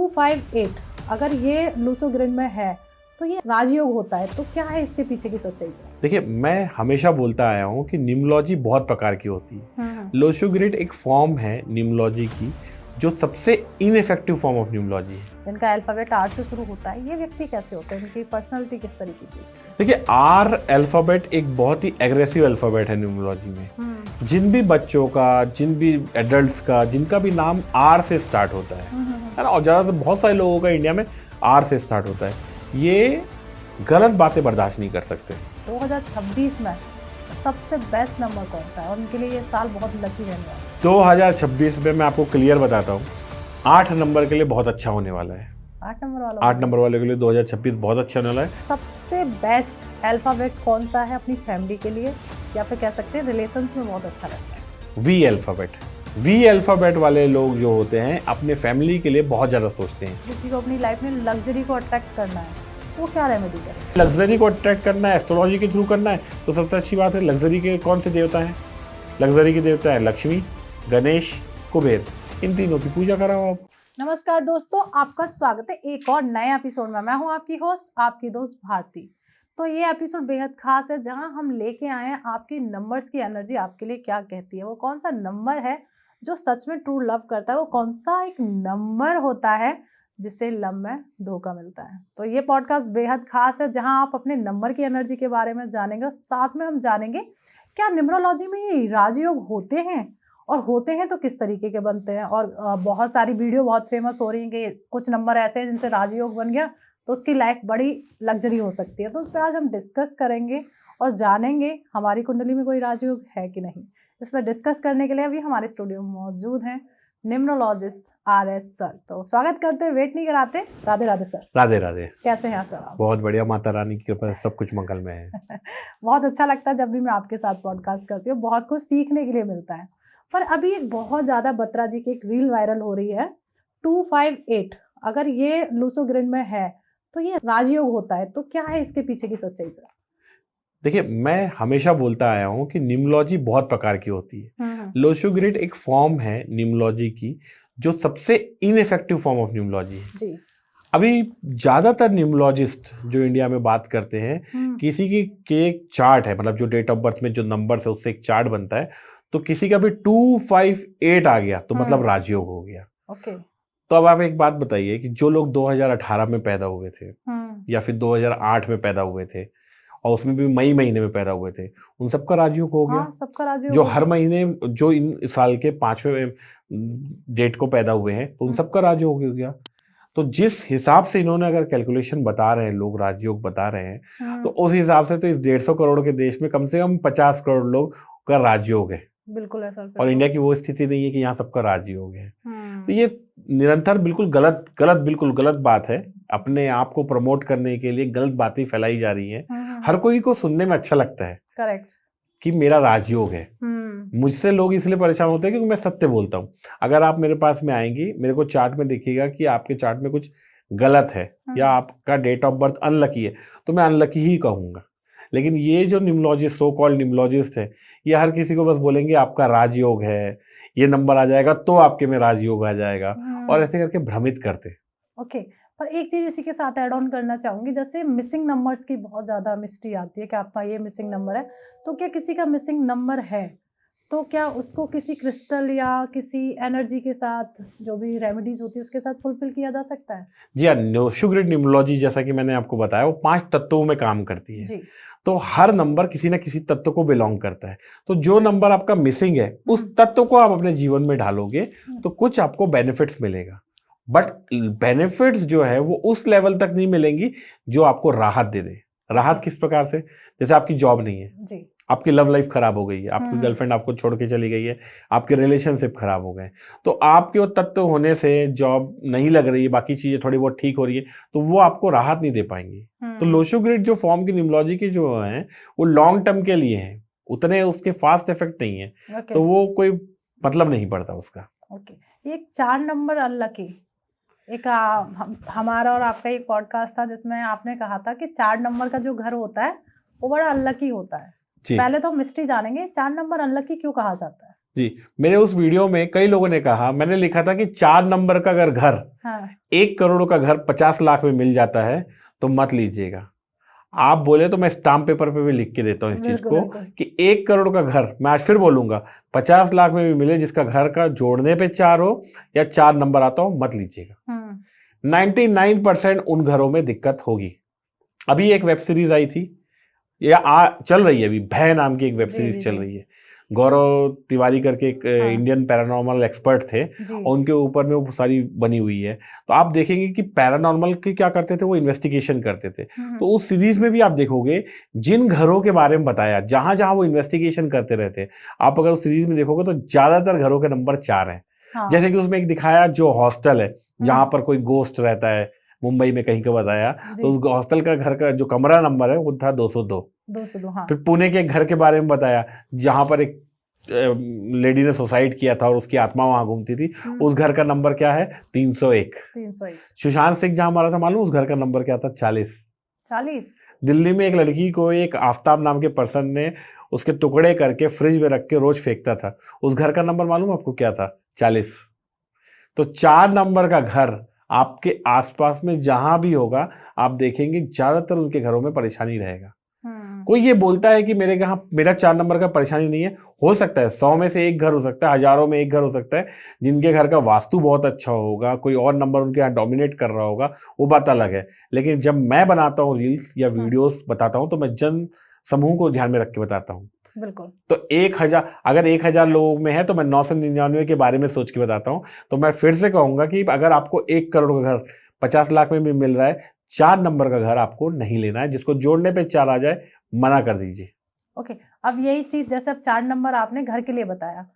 258 अगर ये Luso grid में है तो ये राजयोग होता है, तो क्या है इसके पीछे की सच्चाई से? देखिए, मैं हमेशा बोलता आया हूँ कि न्यूमरोलॉजी बहुत प्रकार की होती है। लूसो ग्रिड एक फॉर्म है न्यूमरोलॉजी की जो सबसे इनइफेक्टिव फॉर्म ऑफ न्यूमरोलॉजी है। इनका अल्फाबेट आर से शुरू होता है, ये व्यक्ति कैसे होते हैं, इनकी पर्सनालिटी किस तरीके की? देखिए, आर अल्फ़ाबेट एक बहुत ही एग्रेसिव अल्फ़ाबेट है न्यूमरोलॉजी में। जिन भी बच्चों का, जिन भी एडल्ट्स का, जिनका भी नाम आर से स्टार्ट होता है ना, और ज़्यादातर बहुत सारे लोगों का इंडिया में आर से स्टार्ट होता है, ये गलत बातें बर्दाश्त नहीं कर सकते। 2026 में सबसे बेस्ट नंबर कौन सा है और उनके लिए ये साल बहुत लकी रहने वाला है? 2026 में मैं आपको क्लियर बताता हूँ, 8 नंबर के लिए बहुत अच्छा होने वाला है। 8 नंबर वाला? 8 नंबर वाले के लिए 2026 बहुत अच्छा होने वाला है। सबसे बेस्ट अल्फाबेट कौन सा है अपनी फैमिली के लिए, या फिर कह सकते हैं रिलेशंस में बहुत अच्छा रहता है? We alphabet. वी अल्फ़ाबेट वाले लोग जो होते हैं अपने फैमिली के लिए बहुत ज़्यादा सोचते हैं। किसी को अपनी लाइफ में लग्जरी को अट्रैक्ट करना है, वो क्या रेमेडी करे? लग्जरी को अट्रैक्ट करना है, एस्ट्रोलॉजी के थ्रू करना है, तो सबसे अच्छी बात है, लग्जरी के कौन से देवता हैं? लग्जरी के देवता है लक्ष्मी, गणेश, कुबेर। इन तीनों की पूजा कराओ आप। नमस्कार दोस्तों, आपका स्वागत है एक और नए एपिसोड में। मैं हूं आपकी होस्ट, आपकी दोस्त भारती। तो ये एपिसोड बेहद खास है, जहां हम लेके आए हैं आपकी नंबर्स की एनर्जी आपके लिए क्या कहती है। वो कौन सा नंबर है जो सच में ट्रू लव करता है, वो कौन सा एक नंबर होता है जिससे लव में धोखा मिलता है। तो ये पॉडकास्ट बेहद खास है, जहां आप अपने नंबर की एनर्जी के बारे में जानेंगे और साथ में हम जानेंगे क्या न्यूमरोलॉजी में ये राजयोग होते हैं, और होते हैं तो किस तरीके के बनते हैं। और बहुत सारी वीडियो बहुत फेमस हो रही हैं कि कुछ नंबर ऐसे हैं जिनसे राजयोग बन गया तो उसकी लाइफ बड़ी लग्जरी हो सकती है। तो उस पर आज हम डिस्कस करेंगे और जानेंगे हमारी कुंडली में कोई राजयोग है कि नहीं। इसमें डिस्कस करने के लिए अभी हमारे स्टूडियो में मौजूद हैं न्यूमरोलॉजिस्ट RS सर। तो स्वागत करते, वेट नहीं कराते। राधे राधे सर। राधे राधे। कैसे हैं सर आप? बहुत बढ़िया, माता रानी की कृपा से सब कुछ मंगल में है। बहुत अच्छा लगता है जब भी मैं आपके साथ पॉडकास्ट करती हूँ, बहुत कुछ सीखने के लिए मिलता है। पर अभी एक बहुत ज़्यादा बत्रा जी की एक रील वायरल हो रही है, 258 अगर ये लूसो ग्रिड में है तो ये राजयोग होता है, तो क्या है इसके पीछे की सच्चाई सर? देखिए, मैं हमेशा बोलता आया हूँ कि न्यूमरोलॉजी बहुत प्रकार की होती है। लूसो ग्रिड एक फॉर्म है न्यूमरोलॉजी की जो सबसे इनइफेक्टिव फॉर्म ऑफ न्यूमरोलॉजी है जी। अभी ज़्यादातर न्यूमरोलॉजिस्ट जो इंडिया में बात करते हैं, किसी के एक चार्ट है, मतलब जो डेट ऑफ बर्थ में जो नंबर है उससे एक चार्ट बनता है, तो किसी का भी 258 आ गया तो मतलब राजयोग हो गया। ओके। तो अब आप एक बात बताइए कि जो लोग 2018 में पैदा हुए थे या फिर 2008 में पैदा हुए थे और उसमें भी मई महीने में पैदा हुए थे, उन सबका राजयोग हो गया। सबका राजयोग जो हर महीने जो इन साल के 5वें डेट को पैदा हुए हैं तो उन सबका राजयोग हो गया। तो जिस हिसाब से इन्होंने अगर कैलकुलेशन बता रहे हैं, लोग राजयोग बता रहे हैं, तो उस हिसाब से तो इस 150 करोड़ के देश में कम से कम 50 करोड़ लोग का राजयोग है। बिल्कुल है सर। और इंडिया की वो स्थिति नहीं है कि यहाँ सबका राजयोग है। तो ये निरंतर बिल्कुल बिल्कुल गलत बात है। अपने आप को प्रमोट करने के लिए गलत बातें फैलाई जा रही है। हर कोई को सुनने में अच्छा लगता है करेक्ट कि मेरा राजयोग है। मुझसे लोग इसलिए परेशान होते हैं क्योंकि मैं सत्य बोलता हूँ। अगर आप मेरे पास में आएंगी, मेरे को चार्ट में देखिएगा कि आपके चार्ट में कुछ गलत है या आपका डेट ऑफ बर्थ अनलकी है, तो मैं अनलकी ही कहूंगा। लेकिन ये जो न्यूमरोलॉजिस्ट, सो कॉल्ड न्यूमरोलॉजिस्ट है, ये हर किसी को बस बोलेंगे आपका राजयोग है, ये नंबर आ जाएगा तो आपके में राजयोग आ जाएगा, और ऐसे करके भ्रमित करते। ओके। पर एक चीज इसी के साथ ऐड ऑन करना चाहूंगी, जैसे मिसिंग नंबर्स की बहुत ज्यादा मिस्ट्री आती है कि आपका ये मिसिंग नंबर है, तो क्या किसी का मिसिंग नंबर है तो क्या उसको किसी क्रिस्टल या किसी एनर्जी के साथ, जो भी रेमेडीज होती है उसके साथ फुलफिल किया जा सकता है? जी हाँ, लूसो ग्रिड न्यूमरोलॉजी जैसा कि मैंने आपको बताया वो 5 तत्वों में काम करती है जी। तो हर नंबर किसी न किसी तत्व को बिलोंग करता है। तो जो नंबर आपका मिसिंग है उस तत्व को आप अपने जीवन में ढालोगे तो कुछ आपको बेनिफिट्स मिलेगा, बट बेनिफिट्स जो है वो उस लेवल तक नहीं मिलेंगी जो आपको राहत दे दे। राहत किस प्रकार से? जैसे आपकी जॉब नहीं है जी, आपकी लव लाइफ खराब हो गई है, आपकी गर्लफ्रेंड आपको छोड़ के चली गई है, आपके रिलेशनशिप खराब हो गए, तो आपके वो तत्व होने से जॉब नहीं लग रही है, बाकी चीजें थोड़ी बहुत ठीक हो रही है, तो वो आपको राहत नहीं दे पाएंगी। तो लूसो ग्रिड जो फॉर्म की न्यूमरोलॉजी की जो है वो लॉन्ग टर्म के लिए है, उतने उसके फास्ट इफेक्ट नहीं है। तो वो कोई मतलब नहीं पड़ता उसका। ओके। एक 4 नंबर अनलकी, एक हमारा और आपका एक पॉडकास्ट था जिसमें आपने कहा था कि 4 नंबर का जो घर होता है वो बड़ा अनलकी होता है। पहले तो हम मिस्ट्री जानेंगे, 4 नंबर अनलकी क्यों कहा जाता है? जी, मेरे उस वीडियो में कई लोगों ने कहा, मैंने लिखा था कि 4 नंबर का अगर घर, हाँ, 1 करोड़ का घर 50 लाख में मिल जाता है तो मत लीजिएगा। आप बोले तो मैं स्टाम्प पेपर पे भी लिख के देता हूँ इस चीज बिल्कुल को बिल्कुल। कि 1 करोड़ का घर, मैं आज फिर बोलूंगा, 50 लाख में भी मिले, जिसका घर का जोड़ने पे 4 हो या 4 नंबर आता हो, मत लीजिएगा। 99% उन घरों में दिक्कत होगी। अभी एक वेब सीरीज आई थी, या चल रही है अभी, भय नाम की एक वेब जी सीरीज जी चल जी। रही है। गौरव तिवारी करके एक हाँ, इंडियन पैरानॉर्मल एक्सपर्ट थे, जी। और उनके ऊपर में वो सारी बनी हुई है। तो आप देखेंगे कि पैरानॉर्मल की क्या करते थे, वो इन्वेस्टिगेशन करते थे। तो उस सीरीज में भी आप देखोगे, जिन घरों के बारे में बताया, जहां जहां वो इन्वेस्टिगेशन करते रहते, आप अगर उस सीरीज में देखोगे तो ज्यादातर घरों के नंबर 4 हैं। हाँ, जैसे कि उसमें एक दिखाया जो हॉस्टल है, जहां हम्म, पर कोई गोस्ट रहता है, मुंबई में कहीं का बताया, तो जी। उस हॉस्टल का घर का जो कमरा नंबर है वो था 202। 202, हाँ। फिर पुणे के एक घर के बारे में बताया, जहां पर एक लेडी ने सुसाइड किया था और उसकी आत्मा वहां घूमती थी, उस घर का नंबर क्या है, 301। 301। सुशांत सिंह जहां मारा था, मालूम उस घर का नंबर क्या था, 40। 40। दिल्ली में एक लड़की को एक आफ्ताब नाम के पर्सन ने उसके टुकड़े करके फ्रिज में रख के रोज फेंकता था, उस घर का नंबर मालूम आपको क्या था, 40। तो 4 नंबर का घर आपके आसपास में जहां भी होगा, आप देखेंगे ज्यादातर उनके घरों में परेशानी रहेगा। कोई ये बोलता है कि मेरे यहाँ मेरा 4 नंबर का परेशानी नहीं है, हो सकता है 100 में से एक घर हो सकता है, हजारों में एक घर हो सकता है जिनके घर का वास्तु बहुत अच्छा होगा, कोई और नंबर उनके यहाँ डोमिनेट कर रहा होगा, वो बात अलग है। लेकिन जब मैं बनाता हूँ रील्स या वीडियोस बताता हूँ, तो मैं जन समूह को ध्यान में रख के बताता हूँ। बिल्कुल। तो 1000, अगर 1000 लोगों में है तो मैं 999 के बारे में सोच के बताता हूँ। तो मैं फिर से कहूंगा कि अगर आपको 1 करोड़ का घर 50 लाख में भी मिल रहा है, 4 नंबर का घर आपको नहीं लेना है, जिसको जोड़ने पे 4 आ जाए, मना कर दीजिए। ओके। अब यही चीज, जैसे अब 4 नंबर आपने घर के लिए बताया,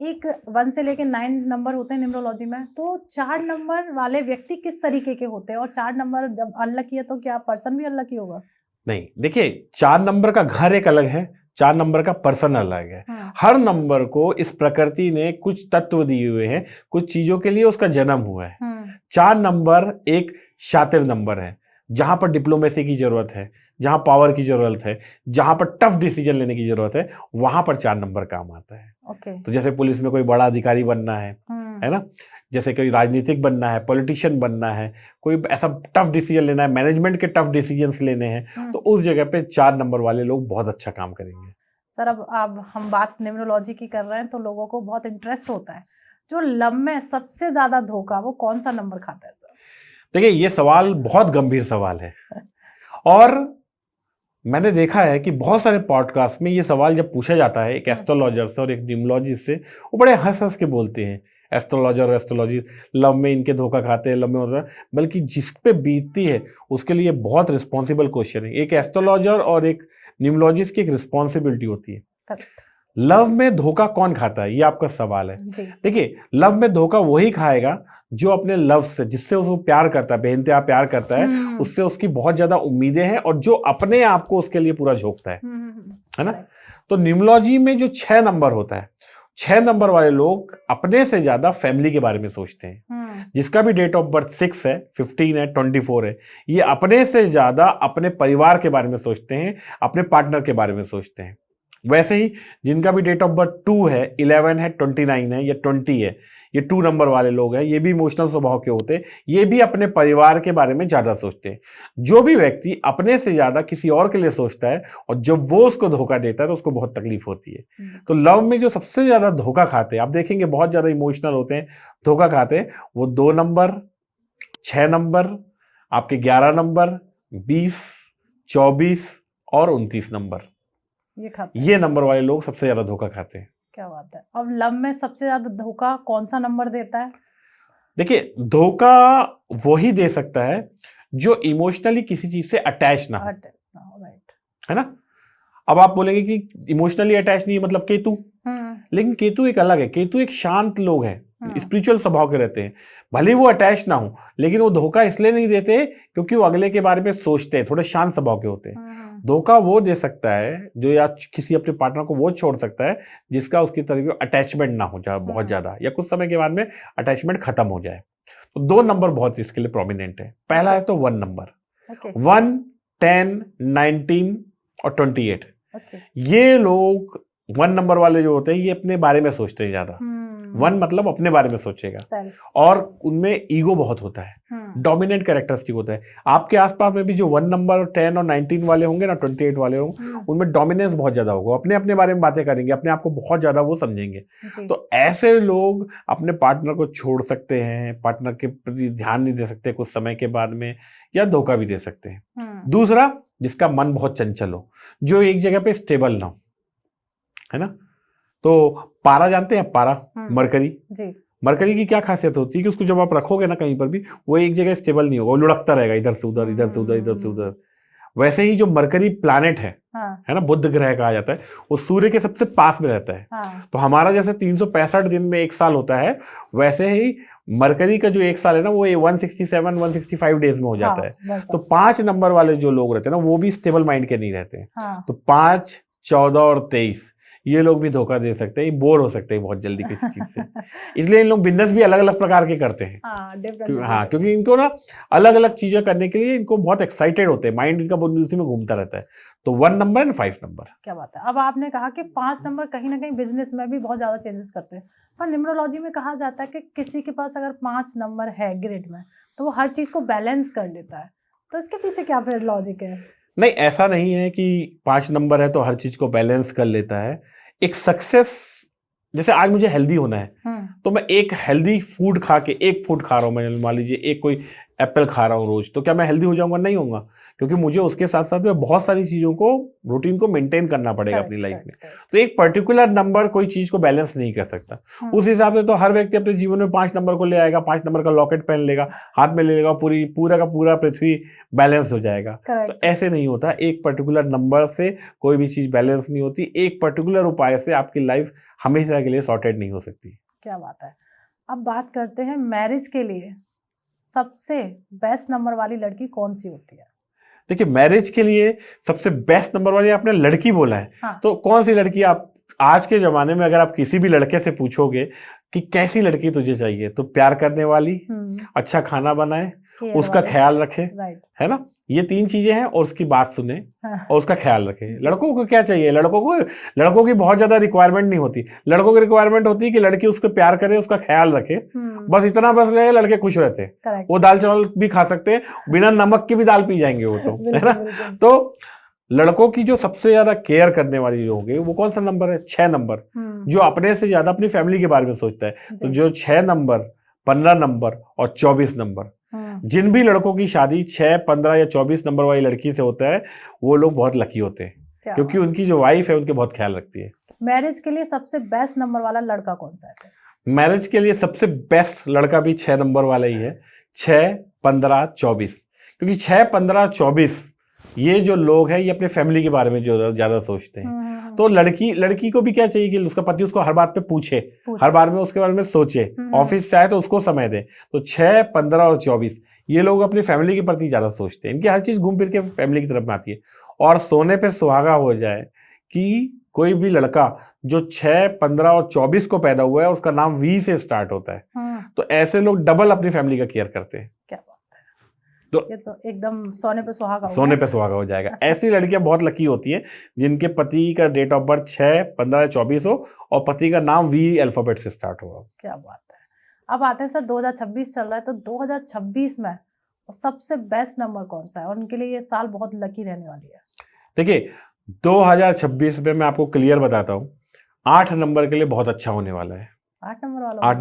एक 1 से लेके 9 नंबर होते हैं न्यूमरोलॉजी में, तो 4 नंबर वाले व्यक्ति किस तरीके के होते हैं, और 4 नंबर जब अनलकी है तो क्या पर्सन भी अनलकी होगा? नहीं, देखिए, 4 नंबर का घर एक अलग है, 4 नंबर का पर्सन अलग है। हर नंबर को इस प्रकृति ने कुछ तत्व दिए हुए हैं, कुछ चीजों के लिए उसका जन्म हुआ है। 4 नंबर एक शातिर नंबर है, जहां पर डिप्लोमेसी की जरूरत है, जहां पावर की जरूरत है, जहां पर टफ डिसीजन लेने की जरूरत है, वहां पर 4 नंबर काम आता है। ओके। तो जैसे पुलिस में कोई बड़ा अधिकारी बनना है ना, जैसे कोई राजनीतिक बनना है, पॉलिटिशियन बनना है, कोई ऐसा टफ डिसीजन लेना है, मैनेजमेंट के टफ डिसीजंस लेने हैं, तो उस जगह पे 4 नंबर वाले लोग बहुत अच्छा काम करेंगे। सर, अब हम बात न्यूमरोलॉजी की कर रहे हैं तो लोगों को बहुत इंटरेस्ट होता है, जो लव में सबसे ज्यादा धोखा वो कौन सा नंबर खाता है सर? देखिए, ये सवाल बहुत गंभीर सवाल है, और मैंने देखा है कि बहुत सारे पॉडकास्ट में ये सवाल जब पूछा जाता है एक एस्ट्रोलॉजर से और एक न्यूमरोलॉजिस्ट से, वो बड़े हंस हंस के बोलते हैं, एस्ट्रोलॉजर और एस्ट्रोलॉजी लव में इनके धोखा खाते हैं, लव में होता है। बल्कि जिस पे बीतती है उसके लिए बहुत रिस्पॉन्सिबल क्वेश्चन है। एक एस्ट्रोलॉजर और एक न्यूमरोलॉजिस्ट की एक रिस्पॉन्सिबिलिटी होती है। करेक्ट। लव में धोखा कौन खाता है, ये आपका सवाल है। जी। देखिए, लव में धोखा वही खाएगा जो अपने लव से, जिससे वो प्यार करता है, बेइंतहा प्यार करता है, उससे उसकी बहुत ज्यादा उम्मीदें हैं, और जो अपने आप को उसके लिए पूरा झोंकता है ना। तो न्यूमरोलॉजी में जो 6 नंबर होता है, 6 नंबर वाले लोग अपने से ज्यादा फैमिली के बारे में सोचते हैं। जिसका भी डेट ऑफ बर्थ 6 है, 15 है, 24 है, ये अपने से ज्यादा अपने परिवार के बारे में सोचते हैं, अपने पार्टनर के बारे में सोचते हैं। वैसे ही जिनका भी डेट ऑफ बर्थ 2 है, 11 है, 29 है या 20 है, ये 2 नंबर वाले लोग हैं, ये भी इमोशनल स्वभाव के होते हैं, ये भी अपने परिवार के बारे में ज्यादा सोचते हैं। जो भी व्यक्ति अपने से ज्यादा किसी और के लिए सोचता है और जब वो उसको धोखा देता है तो उसको बहुत तकलीफ होती है। तो लव में जो सबसे ज्यादा धोखा खाते हैं, आप देखेंगे बहुत ज्यादा इमोशनल होते हैं, धोखा खाते हैं, वो 2 नंबर, 6 नंबर, आपके 11 नंबर, 20, 24 और 29 नंबर, ये खाते हैं। ये नंबर वाले लोग सबसे ज्यादा धोखा खाते हैं। क्या बात है। अब लव में सबसे ज्यादा धोखा कौन सा नंबर देता है? देखिए, धोखा वही दे सकता है जो इमोशनली किसी चीज से अटैच ना हो, राइट। है ना। अब आप बोलेंगे कि इमोशनली अटैच नहीं है, मतलब केतु, लेकिन केतु एक अलग है। केतु एक शांत लोग हैं, स्पिरिचुअल स्वभाव के रहते हैं, भले वो अटैच ना हो, लेकिन वो धोखा इसलिए नहीं देते क्योंकि वो अगले के बारे में सोचते हैं, थोड़े शांत स्वभाव के होते हैं। धोखा वो दे सकता है जो, या किसी अपने पार्टनर को वो छोड़ सकता है जिसका उसकी तरफ अटैचमेंट ना हो जाए बहुत ज्यादा, या कुछ समय के बाद में अटैचमेंट खत्म हो जाए। तो 2 नंबर बहुत इसके लिए प्रोमिनेंट है। पहला है तो 1 नंबर, 1, 10, 19 और 28। ये लोग 1 नंबर वाले जो होते हैं ये अपने बारे में सोचते हैं ज्यादा। 1 मतलब अपने बारे में सोचेगा, और उनमें ईगो बहुत होता है, डोमिनेंट कैरेक्टरिस्टिक होता है। आपके आसपास में भी जो 1 नंबर, 10 और 19 वाले होंगे ना, 28 वाले होंगे, उनमें डोमिनेंस बहुत ज्यादा होगा, अपने अपने बारे में बातें करेंगे, अपने आप को बहुत ज्यादा वो समझेंगे। तो ऐसे लोग अपने पार्टनर को छोड़ सकते हैं, पार्टनर के प्रति ध्यान नहीं दे सकते कुछ समय के बाद में, या धोखा भी दे सकते हैं। दूसरा, जिसका मन बहुत चंचल हो, जो एक जगह पे स्टेबल ना हो, है ना। तो पारा जानते हैं, पारा, मरकरी जी। मरकरी की क्या खासियत होती है कि उसको जब आप रखोगे ना कहीं पर भी, वो एक जगह स्टेबल नहीं होगा, वो लुढ़कता रहेगा इधर से उधर, इधर से उधर, इधर से उधर। वैसे ही जो मरकरी प्लैनेट है ना, बुध ग्रह कहा जाता है, वो सूर्य के सबसे पास में रहता है। तो हमारा जैसे 365 दिन में 1 साल होता है, वैसे ही मरकरी का जो 1 साल है ना, वो 167, 165 डेज में हो जाता है। तो 5 नंबर वाले जो लोग रहते हैं ना, वो भी स्टेबल माइंड के नहीं रहते हैं। तो 5, 14 और 23 ये लोग भी धोखा दे सकते हैं, बोर हो सकते हैं बहुत जल्दी किसी चीज से। इसलिए इन लोग बिजनेस भी अलग अलग प्रकार के करते हैं। क्योंकि इनको ना अलग अलग चीजें करने के लिए इनको बहुत एक्साइटेड होते हैं, माइंड इनका उसी में घूमता रहता है। तो 1 नंबर एंड 5 नंबर। क्या बात है। अब आपने कहा कि 5 नंबर कहीं ना कहीं बिजनेस में भी बहुत ज्यादा चेंजेस करते हैं, पर न्यूमरोलॉजी में कहा जाता है कि किसी के पास अगर 5 नंबर है ग्रिड में, तो वो हर चीज को बैलेंस कर लेता है। तो इसके पीछे क्या फिर लॉजिक है? नहीं, ऐसा नहीं है कि 5 नंबर है तो हर चीज को बैलेंस कर लेता है। एक सक्सेस, जैसे आज मुझे हेल्दी होना है, तो मैं एक हेल्दी फूड खा के, एक फूड खा रहा हूं मैं, मान लीजिए एक कोई एप्पल खा रहा हूं रोज, तो क्या मैं हेल्दी हो जाऊंगा? नहीं होऊंगा, क्योंकि मुझे उसके साथ साथ में बहुत सारी चीजों को, रूटीन को मेंटेन करना पड़ेगा अपनी लाइफ में। तो एक पर्टिकुलर नंबर कोई चीज को बैलेंस नहीं कर सकता। उस हिसाब से तो हर व्यक्ति अपने जीवन में 5 नंबर को ले आएगा, 5 नंबर का लॉकेट पहन लेगा, हाथ में ले लेगा, पूरा का पूरा पृथ्वी बैलेंस हो जाएगा। तो ऐसे नहीं होता, एक पर्टिकुलर नंबर से कोई भी चीज बैलेंस नहीं होती, एक पर्टिकुलर उपाय से आपकी लाइफ हमेशा के लिए सॉर्टेड नहीं हो सकती। क्या बात है। अब बात करते हैं मैरिज के लिए सबसे बेस्ट नंबर वाली लड़की कौन सी होती है? देखिए, मैरिज के लिए सबसे बेस्ट नंबर वाली, आपने लड़की बोला है, हाँ। तो कौन सी लड़की? आप आज के जमाने में अगर आप किसी भी लड़के से पूछोगे कि कैसी लड़की तुझे चाहिए, तो प्यार करने वाली, अच्छा खाना बनाए, उसका ख्याल रखे, है ना, ये 3 चीजें हैं, और उसकी बात सुने, हाँ। और उसका ख्याल रखे। लड़कों को क्या चाहिए? लड़कों की बहुत ज्यादा रिक्वायरमेंट नहीं होती। लड़कों की रिक्वायरमेंट होती है कि लड़की उसको प्यार करे, उसका ख्याल रखे, बस इतना बस रहे, लड़के खुश रहते हैं। वो दाल चावल भी खा सकते हैं, बिना नमक की भी दाल पी जाएंगे वो, तो है ना। तो लड़कों की जो सबसे ज्यादा केयर करने वाली जो होगी, वो कौन सा नंबर है? 6 नंबर, जो अपने से ज्यादा अपनी फैमिली के बारे में सोचता है। तो जो 6 नंबर, 15 नंबर और 24 नंबर, जिन भी लड़कों की शादी 6, 15 या 24 नंबर वाली लड़की से होता है, वो लोग बहुत लकी होते हैं, क्योंकि उनकी जो वाइफ है उनके बहुत ख्याल रखती है। मैरिज के लिए सबसे बेस्ट नंबर वाला लड़का कौन सा है? मैरिज के लिए सबसे बेस्ट लड़का भी 6 नंबर वाला ही है, 6, 15, 24। क्योंकि 6, 15, 24 ये जो लोग हैं, ये अपने फैमिली के बारे में जो ज्यादा सोचते हैं। तो लड़की को भी क्या चाहिए कि उसका पति उसको हर बात पे पूछे, हर बार में उसके बारे में सोचे, ऑफिस से आए तो उसको समय दे। तो 6, 15 और 24 ये लोग अपनी फैमिली के प्रति ज्यादा सोचते हैं, इनकी हर चीज घूम फिर के फैमिली की तरफ में आती है। और सोने पे सुहागा हो जाए कि कोई भी लड़का जो 6, 15 और 24 को पैदा हुआ है, उसका नाम वी से स्टार्ट होता है, तो ऐसे लोग डबल अपनी फैमिली का केयर करते हैं। क्या बात है। तो ये तो एकदम सोने पे सुहागा हो जाएगा। ऐसी लड़कियां बहुत लकी होती हैं जिनके पति का डेट ऑफ बर्थ 6, 15, 24 हो, और पति का नाम वी अल्फाबेट से स्टार्ट हो। क्या बात है। अब आते हैं सर, 2026 चल रहा है, तो 2026 में सबसे बेस्ट नंबर कौन सा है, और उनके लिए ये साल बहुत लकी रहने वाली है? देखिए, 2026 में मैं आपको क्लियर बताता हूँ, 8 नंबर के लिए बहुत अच्छा होने वाला है। 8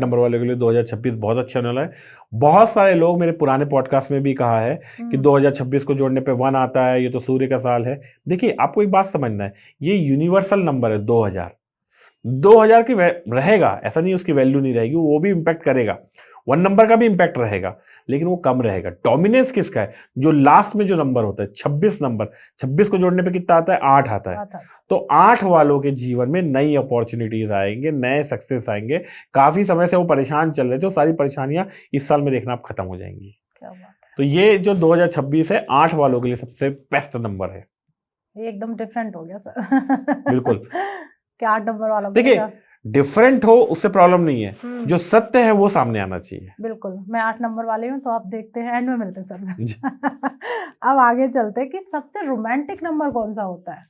नंबर वाले के लिए 2026 बहुत अच्छा होने वाला है। बहुत सारे लोग, मेरे पुराने पॉडकास्ट में भी कहा है कि 2026 को जोड़ने पे 1 आता है, ये तो सूर्य का साल है। देखिए, आपको एक बात समझना है, ये यूनिवर्सल नंबर है। 2000 की रहेगा, ऐसा नहीं उसकी वैल्यू नहीं रहेगी, वो भी इंपैक्ट करेगा। 1 नंबर का भी इंपैक्ट रहेगा, लेकिन वो कम रहेगा। डोमिनेंस किसका है? जो लास्ट में जो नंबर होता है 26 नंबर, 26 को जोड़ने पे कितना आता है? 8 आता है। तो 8 वालों के जीवन में नई अपॉर्चुनिटीज आएंगे, नए सक्सेस आएंगे। काफी समय से वो परेशान चल रहे थे, सारी परेशानियां इस साल में देखना आप खत्म हो जाएंगी। क्या बात है। तो ये जो 2026 है, 8 वालों के लिए सबसे बेस्ट नंबर है। ये एकदम डिफरेंट हो गया सर। बिल्कुल। क्या 8 नंबर वाला? देखिए, डिफरेंट हो उससे प्रॉब्लम नहीं है, जो सत्य है वो सामने आना चाहिए। बिल्कुल, मैं 8 नंबर वाली हूँ, तो आप देखते हैं, एंड में मिलते हैं सर। अब आगे चलते हैं कि सबसे रोमांटिक नंबर कौन सा होता है?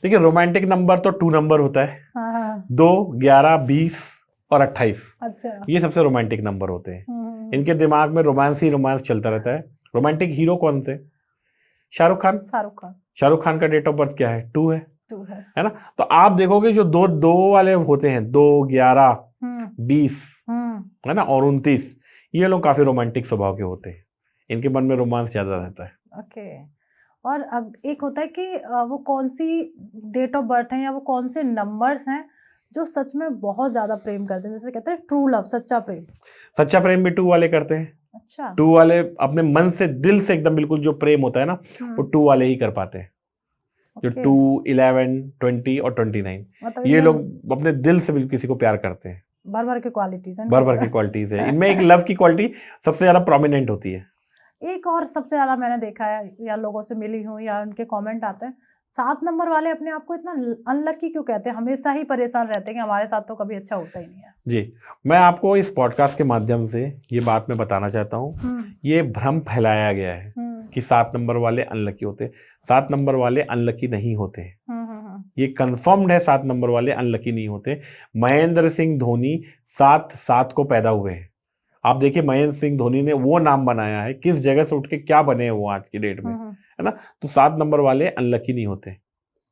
देखिए रोमांटिक नंबर तो 2 नंबर होता है, हाँ, 2, 11, 20 और 28। अच्छा। ये सबसे रोमांटिक नंबर होते हैं। इनके दिमाग में रोमांस ही रोमांस चलता रहता है। रोमांटिक हीरो कौन से? शाहरुख खान। शाहरुख खान का डेट ऑफ बर्थ क्या है? 2 है, 2 है ना? तो आप देखोगे जो दो दो वाले होते हैं, 2, 11, 20, है ना, और 29, ये लोग काफी रोमांटिक स्वभाव के होते हैं। इनके मन में रोमांस ज्यादा रहता है। ओके। और एक होता है कि वो कौन सी डेट ऑफ बर्थ है या वो कौन से नंबर्स हैं जो सच में बहुत ज्यादा प्रेम करते हैं, जैसे कहते हैं ट्रू लव, सच्चा प्रेम। सच्चा प्रेम भी 2 वाले करते हैं। अच्छा। 2 वाले अपने मन से, दिल से एकदम बिल्कुल जो प्रेम होता है ना, वो 2 वाले ही कर पाते हैं। जो 2, 11, 20 और 29, मतलब ये लोग अपने दिल से बिल्कुल किसी को प्यार करते हैं। भर भर के क्वालिटीज हैं, भर भर की क्वालिटीज है इनमें। एक लव की क्वालिटी सबसे ज्यादा प्रोमिनेंट होती है। एक और सबसे ज्यादा मैंने देखा है या लोगों से मिली हूँ या उनके कमेंट आते हैं, 7 नंबर वाले अपने आप को इतना अनलकी क्यों कहते हैं? हमेशा ही परेशान रहते हैं कि हमारे साथ तो कभी अच्छा होता ही नहीं है। जी, मैं आपको इस पॉडकास्ट के माध्यम से ये बात मैं बताना चाहता हूँ। ये भ्रम फैलाया गया है कि 7 नंबर वाले अनलकी होते हैं। 7 नंबर वाले अनलकी नहीं होते। ये कंफर्म्ड है, 7 नंबर वाले अनलकी नहीं होते। महेंद्र सिंह धोनी 7/7 को पैदा हुए हैं। आप देखिए महेंद्र सिंह धोनी ने वो नाम बनाया है, किस जगह से उठ के क्या बने हैं वो आज की डेट में, है ना? तो 7 नंबर वाले अनलकी नहीं होते।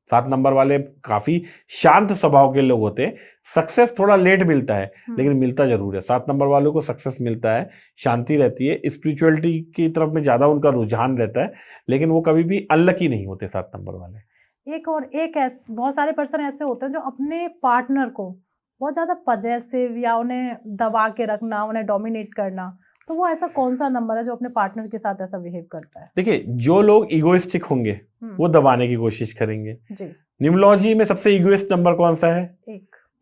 7 नंबर वाले काफी शांत स्वभाव के लोग होते हैं। सक्सेस थोड़ा लेट मिलता है, लेकिन मिलता जरूर है। 7 नंबर वालों को सक्सेस मिलता है, शांति रहती है, स्पिरिचुअलिटी की तरफ में ज्यादा उनका रुझान रहता है, लेकिन वो कभी भी अनलकी नहीं होते 7 नंबर वाले। बहुत सारे पर्सन ऐसे होते हैं जो अपने पार्टनर को बहुत ज्यादा पजेसिव या उन्हें दबा के रखना, उन्हें डोमिनेट करना, तो वो ऐसा कौन सा नंबर है जो अपने पार्टनर के साथ ऐसा बिहेव करता है? देखिए जो लोग इगोइस्टिक होंगे वो दबाने की कोशिश करेंगे। जी। न्यूमरोलॉजी में सबसे इगोइस्ट नंबर कौन सा है?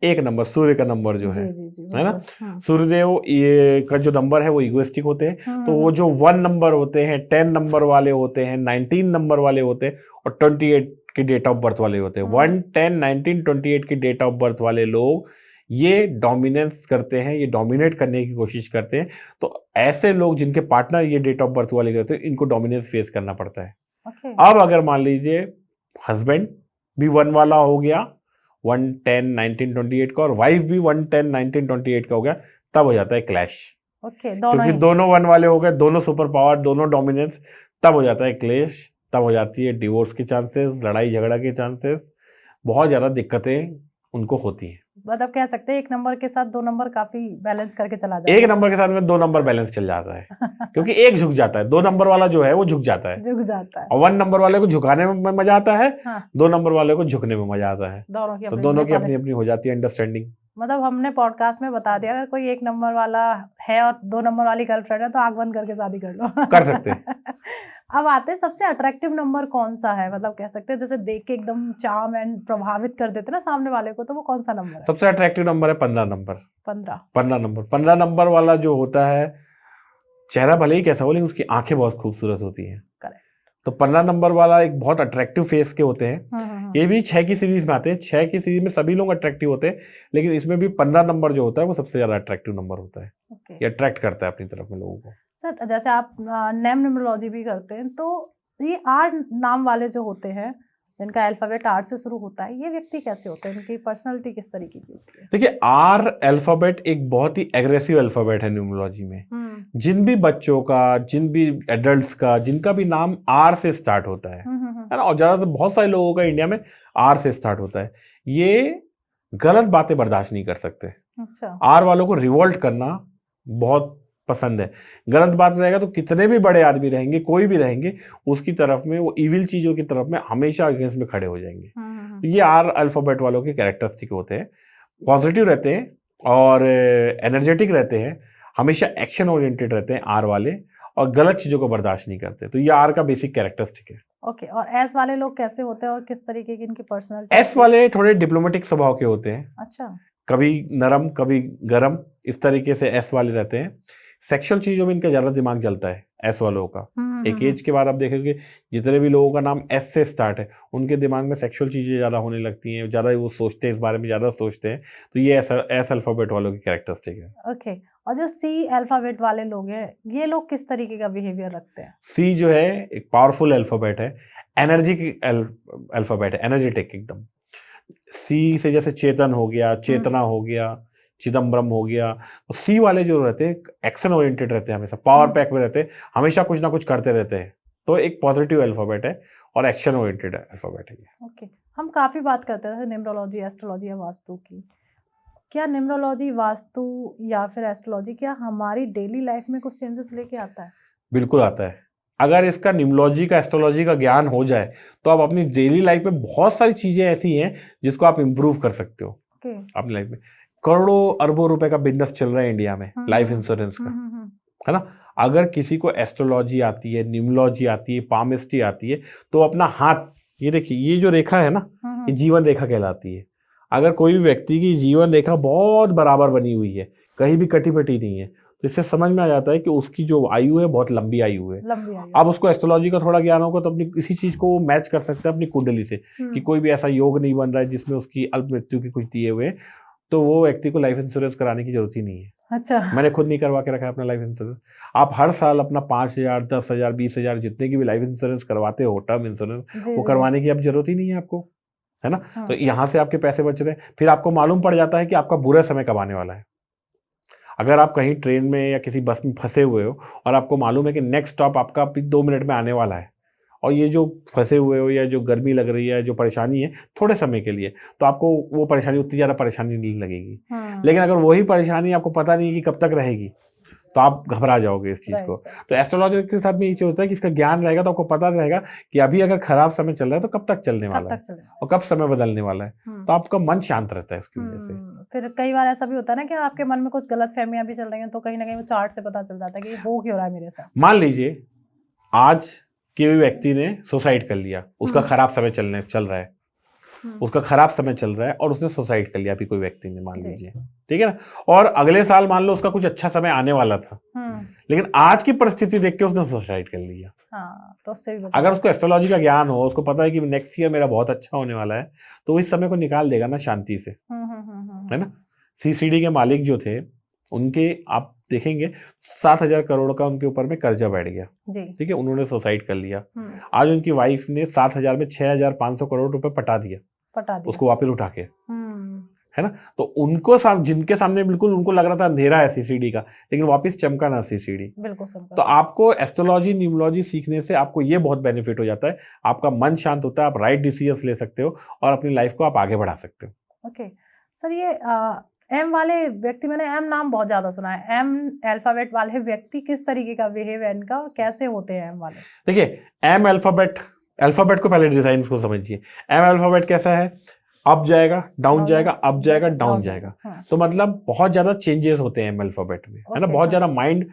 एक नंबर, सूर्य का नंबर जो है ना, सूर्यदेव ये का जो नंबर है वो इगोइस्टिक होते हैं। तो वो जो 1 नंबर होते हैं, 10 नंबर वाले होते हैं, 19 नंबर वाले होते हैं और 28 की डेट ऑफ बर्थ वाले होते हैं। 1, 10, 19, 28 की डेट ऑफ बर्थ वाले लोग ये डोमिनेंस करते हैं, ये डोमिनेट करने की कोशिश करते हैं। तो ऐसे लोग जिनके पार्टनर ये डेट ऑफ बर्थ वाले करते हैं, इनको डोमिनेंस फेस करना पड़ता है। अब अगर मान लीजिए हस्बैंड भी 1 वाला हो गया, 1, 10, 19, 28 का, और वाइफ भी 1, 10, 19, 28 का हो गया, तब हो जाता है क्लैश। क्योंकि दोनों 1 वाले हो गए, दोनों सुपर पावर, दोनों डोमिनेंस, तब हो जाता है क्लैश, तब हो जाती है डिवोर्स के चांसेस, लड़ाई झगड़ा के चांसेस, बहुत ज्यादा दिक्कतें उनको होती हैं। मतलब कह सकते हैं 1 नंबर के साथ 2 नंबर काफी बैलेंस करके चला जाता है। 1 नंबर के साथ में 2 नंबर बैलेंस चल जाता है क्योंकि एक झुक जाता है, 2 नंबर वाला जो है वो झुक जाता है, और 1 नंबर वाले को झुकाने में मजा आता है, 2 नंबर वाले को झुकने में मजा आता है। तो दोनों की अपनी अपनी हो जाती है अंडरस्टैंडिंग। मतलब हमने पॉडकास्ट में बता दिया, अगर कोई 1 नंबर वाला है और 2 नंबर वाली गर्लफ्रेंड है तो आंख बंद करके शादी कर लो। कर सकते हैं। अब आते हैं सबसे अट्रैक्टिव नंबर कौन सा है, मतलब कह सकते हैं जैसे देख के एकदम चार्म एंड प्रभावित कर देते ना सामने वाले को, तो वो कौन सा नंबर है? सबसे अट्रैक्टिव नंबर है 15 नंबर। 15 नंबर वाला जो होता है, चेहरा भले ही कैसा हो लेकिन उसकी आंखें बहुत खूबसूरत होती हैं। तो 15 नंबर वाला एक बहुत अट्रैक्टिव फेस के होते हैं। ये भी 6 की सीरीज में आते हैं। 6 की सीरीज में सभी लोग अट्रैक्टिव होते हैं, लेकिन इसमें भी 15 नंबर जो होता है वो सबसे ज्यादा अट्रैक्टिव नंबर होता है। ये अट्रैक्ट करता है अपनी तरफ में लोगों को। सर जैसे आप नेम न्यूमरोलॉजी भी करते हैं, तो ये 8 नाम वाले जो होते हैं जिनका अल्फाबेट आर से शुरू होता है, ये व्यक्ति कैसे होते हैं, इनकी पर्सनालिटी किस तरीके की होती है? देखिए आर अल्फाबेट एक बहुत ही एग्रेसिव अल्फाबेट है न्यूमरोलॉजी में। जिन भी बच्चों का, जिन भी एडल्ट्स का, जिनका भी नाम आर से स्टार्ट होता है ना, और ज्यादातर बहुत सारे लोगों का इंडिया में आर से स्टार्ट होता है, ये गलत बातें बर्दाश्त नहीं कर सकते। अच्छा। आर वालों को रिवोल्ट करना बहुत पसंद है। गलत बात रहेगा तो कितने भी बड़े आदमी रहेंगे, कोई भी रहेंगे, उसकी तरफ में, वो इविल चीजों की तरफ में हमेशा अगेंस्ट में खड़े हो जाएंगे। ये आर अल्फाबेट वालों के कैरेक्टरिस्टिक होते हैं। पॉजिटिव रहते हैं और एनर्जेटिक रहते हैं, हमेशा एक्शन ओरिएंटेड रहते हैं आर वाले, और गलत चीजों को बर्दाश्त नहीं करते। तो ये आर का बेसिक कैरेक्टरिस्टिक है। ओके। और एस वाले लोग कैसे होते हैं और किस तरीके की इनकी पर्सनालिटी? एस वाले थोड़े डिप्लोमेटिक स्वभाव के होते हैं। अच्छा। कभी नरम कभी गरम, इस तरीके से एस वाले रहते हैं। सेक्सुअल चीजों में इनका ज्यादा दिमाग जलता है एस वालों का। एक एज के बाद आप देखेंगे जितने भी लोगों का नाम एस से स्टार्ट है उनके दिमाग में सेक्सुअल चीजें ज्यादा होने लगती हैं, ज्यादा वो सोचते हैं, इस बारे में ज्यादा सोचते हैं। तो ये एस अल्फाबेट वालों की कैरेक्टरिस्टिक है। ओके, और जो सी अल्फाबेट वाले लोग हैं, ये लोग किस तरीके का बिहेवियर रखते हैं? सी जो है एक पावरफुल अल्फाबेट है, एनर्जी की अल्फाबेट है, एनर्जेटिक एकदम। सी से जैसे चेतन हो गया, चेतना हो गया, चिदम्बरम हो गया। तो सी वाले जो रहते हैं एक्शन ओरिएंटेड रहते हैं, हमेशा पावर पैक में रहते हैं, हमेशा कुछ ना कुछ करते रहते हैं। तो एक पॉजिटिव अल्फाबेट है और एक्शन ओरिएंटेड अल्फाबेट है। ओके, हम काफी बात करते हैं न्यूमरोलॉजी, एस्ट्रोलॉजी या वास्तु की। क्या न्यूमरोलॉजी, वास्तु या फिर एस्ट्रोलॉजी क्या हमारी डेली लाइफ में कुछ चेंजेस लेके आता है? बिल्कुल आता है। अगर इसका न्यूमरोलॉजी का, एस्ट्रोलॉजी का ज्ञान हो जाए तो आप अपनी डेली लाइफ में बहुत सारी चीजें ऐसी हैं जिसको आप इम्प्रूव कर सकते हो अपनी लाइफ में। करोड़ों अरबों रुपए का बिजनेस चल रहा है इंडिया में लाइफ इंश्योरेंस का, है ना। अगर किसी को एस्ट्रोलॉजी आती है, न्यूमरोलॉजी आती है, पामिस्ट्री आती है, तो अपना हाथ, ये देखिए ये जो रेखा है ना, ये जीवन रेखा कहलाती है। अगर कोई भी व्यक्ति की जीवन रेखा बहुत बराबर बनी हुई है, कहीं भी कटी पटी नहीं है, तो इससे समझ में आ जाता है कि उसकी जो आयु है बहुत लंबी आयु है। अब उसको एस्ट्रोलॉजी का थोड़ा ज्ञान होगा तो अपनी किसी चीज को मैच कर सकता है अपनी कुंडली से, कि कोई भी ऐसा योग नहीं बन रहा है जिसमें उसकी अल्प मृत्यु की कुछ दिए हुए, तो वो व्यक्ति को लाइफ इंश्योरेंस कराने की जरूरत ही नहीं है। अच्छा, मैंने खुद नहीं करवा के रखा है अपना लाइफ इंश्योरेंस। आप हर साल अपना 5,000, 10,000, 20,000 जितने की भी लाइफ इंश्योरेंस करवाते हो, टर्म इंश्योरेंस, वो करवाने की अब जरूरत ही नहीं है आपको, है ना। तो यहाँ से आपके पैसे बच रहे हैं। फिर आपको मालूम पड़ जाता है कि आपका बुरा समय कब आने वाला है। अगर आप कहीं ट्रेन में या किसी बस में फंसे हुए हो और आपको मालूम है कि नेक्स्ट स्टॉप आपका 2 मिनट में आने वाला है, और ये जो फंसे हुए हो या जो गर्मी लग रही है, जो परेशानी है थोड़े समय के लिए, तो आपको वो परेशानी, उतनी ज़्यादा परेशानी नहीं लगेगी। लेकिन अगर वही परेशानी आपको पता नहीं कि कब तक रहेगी, तो आप घबरा जाओगे इस चीज़ को। तो एस्ट्रोलॉजी के साथ में ये चीज़ होता है कि इसका ज्ञान रहेगा तो आपको पता रहेगा कि अभी अगर खराब समय चल रहा है तो कब तक चलने वाला है और कब समय बदलने वाला है, तो आपका मन शांत रहता है इसकी वजह से। फिर कई बार ऐसा भी होता है ना कि आपके मन में कुछ गलत फहमियां भी चल रही हैं, तो कहीं ना कहीं वो चार्ट से पता चल जाता है कि हो क्यों रहा है मेरे साथ। मान लीजिए आज किसी व्यक्ति ने सुसाइड कर लिया, उसका खराब समय चल रहा है, उसका खराब समय चल रहा है और उसने सुसाइड कर लिया अभी कोई व्यक्ति ने, मान लीजिए, ठीक है ना। और अगले साल मान लो उसका कुछ अच्छा समय आने वाला था, लेकिन आज की परिस्थिति देख के उसने सुसाइड कर लिया। तो उससे भी अगर उसको एस्ट्रोलॉजी का ज्ञान हो, उसको पता है कि नेक्स्ट ईयर मेरा बहुत अच्छा होने वाला है, तो वो इस समय को निकाल देगा ना शांति से, है ना। सीसीडी के मालिक जो थे उनके आप देखेंगे 7,000 करोड़ का उनके ऊपर में कर्जा बैठ गया, ठीक है, उन्होंने सुसाइड कर लिया। आज उनकी वाइफ ने 7,000 में 6,500 करोड़ रुपए पटा दिया उसको वापस उठा के, है ना। तो उनको जिनके सामने बिल्कुल उनको लग रहा था अंधेरा है सीसीडी का, लेकिन वापस चमका ना सीसीडी। तो आपको एस्ट्रोलॉजी, न्यूमरोलॉजी सीखने से आपको ये बहुत बेनिफिट हो जाता है, आपका मन शांत होता है, आप राइट डिसीजंस ले सकते हो और अपनी लाइफ को आप आगे बढ़ा सकते हो। ओके सर, ये एम वाले व्यक्ति, मैंने एम नाम बहुत ज्यादा सुना है, एम अल्फाबेट वाले व्यक्ति किस तरीके का बिहेव है इनका, कैसे होते हैं एम वाले? देखिए, एम अल्फाबेट को पहले डिजाइन को समझिए। एम अल्फाबेट कैसा है, अप जाएगा, डाउन जाएगा, अप जाएगा, डाउन जाएगा। तो मतलब बहुत ज्यादा चेंजेस होते हैं एम अल्फाबेट में, है ना। बहुत ज्यादा माइंड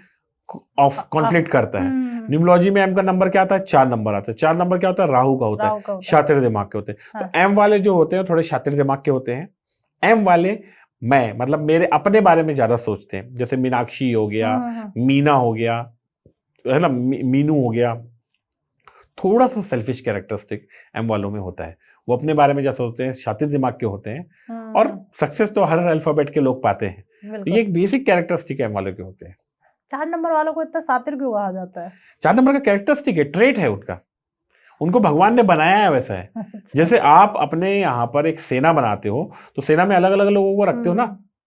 ऑफ कॉन्फ्लिक्ट करता है। न्यूमरोलॉजी में एम का नंबर क्या आता है? 4 नंबर आता है। 4 नंबर क्या होता है? राहु का होता है, शातिर दिमाग के होते हैं। तो एम वाले जो होते हैं थोड़े शातिर दिमाग के होते हैं। एम वाले मतलब मेरे अपने बारे में ज्यादा सोचते हैं, जैसे मीनाक्षी हो गया, मीना हो गया, है ना, मीनू हो गया। थोड़ा सा सेल्फिश कैरेक्टरिस्टिक एम वालों में होता है, वो अपने बारे में ज्यादा सोचते हैं, शातिर दिमाग के होते हैं, और सक्सेस तो हर अल्फाबेट के लोग पाते हैं। तो ये एक बेसिक कैरेक्टरिस्टिक एम वालों के होते हैं। 4 नंबर वालों को इतना शातिर क्यों कहा जाता है? 4 नंबर का कैरेक्टरिस्टिक है, ट्रेट है उनका, उनको भगवान ने बनाया है वैसा है। जैसे आप अपने यहाँ पर एक सेना बनाते हो, तो सेना में अलग अलग लोगों को रखते हो ना,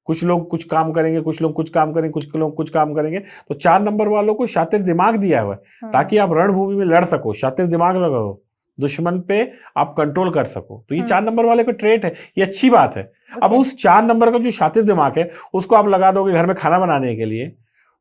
कुछ लोग कुछ काम करेंगे, कुछ लोग कुछ काम करेंगे, कुछ लोग कुछ काम करेंगे। तो 4 नंबर वालों को शातिर दिमाग दिया हुआ है ताकि आप रणभूमि में लड़ सको, शातिर दिमाग लगाओ, दुश्मन पे आप कंट्रोल कर सको। तो ये 4 नंबर वाले का ट्रेट है, ये अच्छी बात है। अब उस 4 नंबर का जो शातिर दिमाग है उसको आप लगा दोगे घर में खाना बनाने के लिए,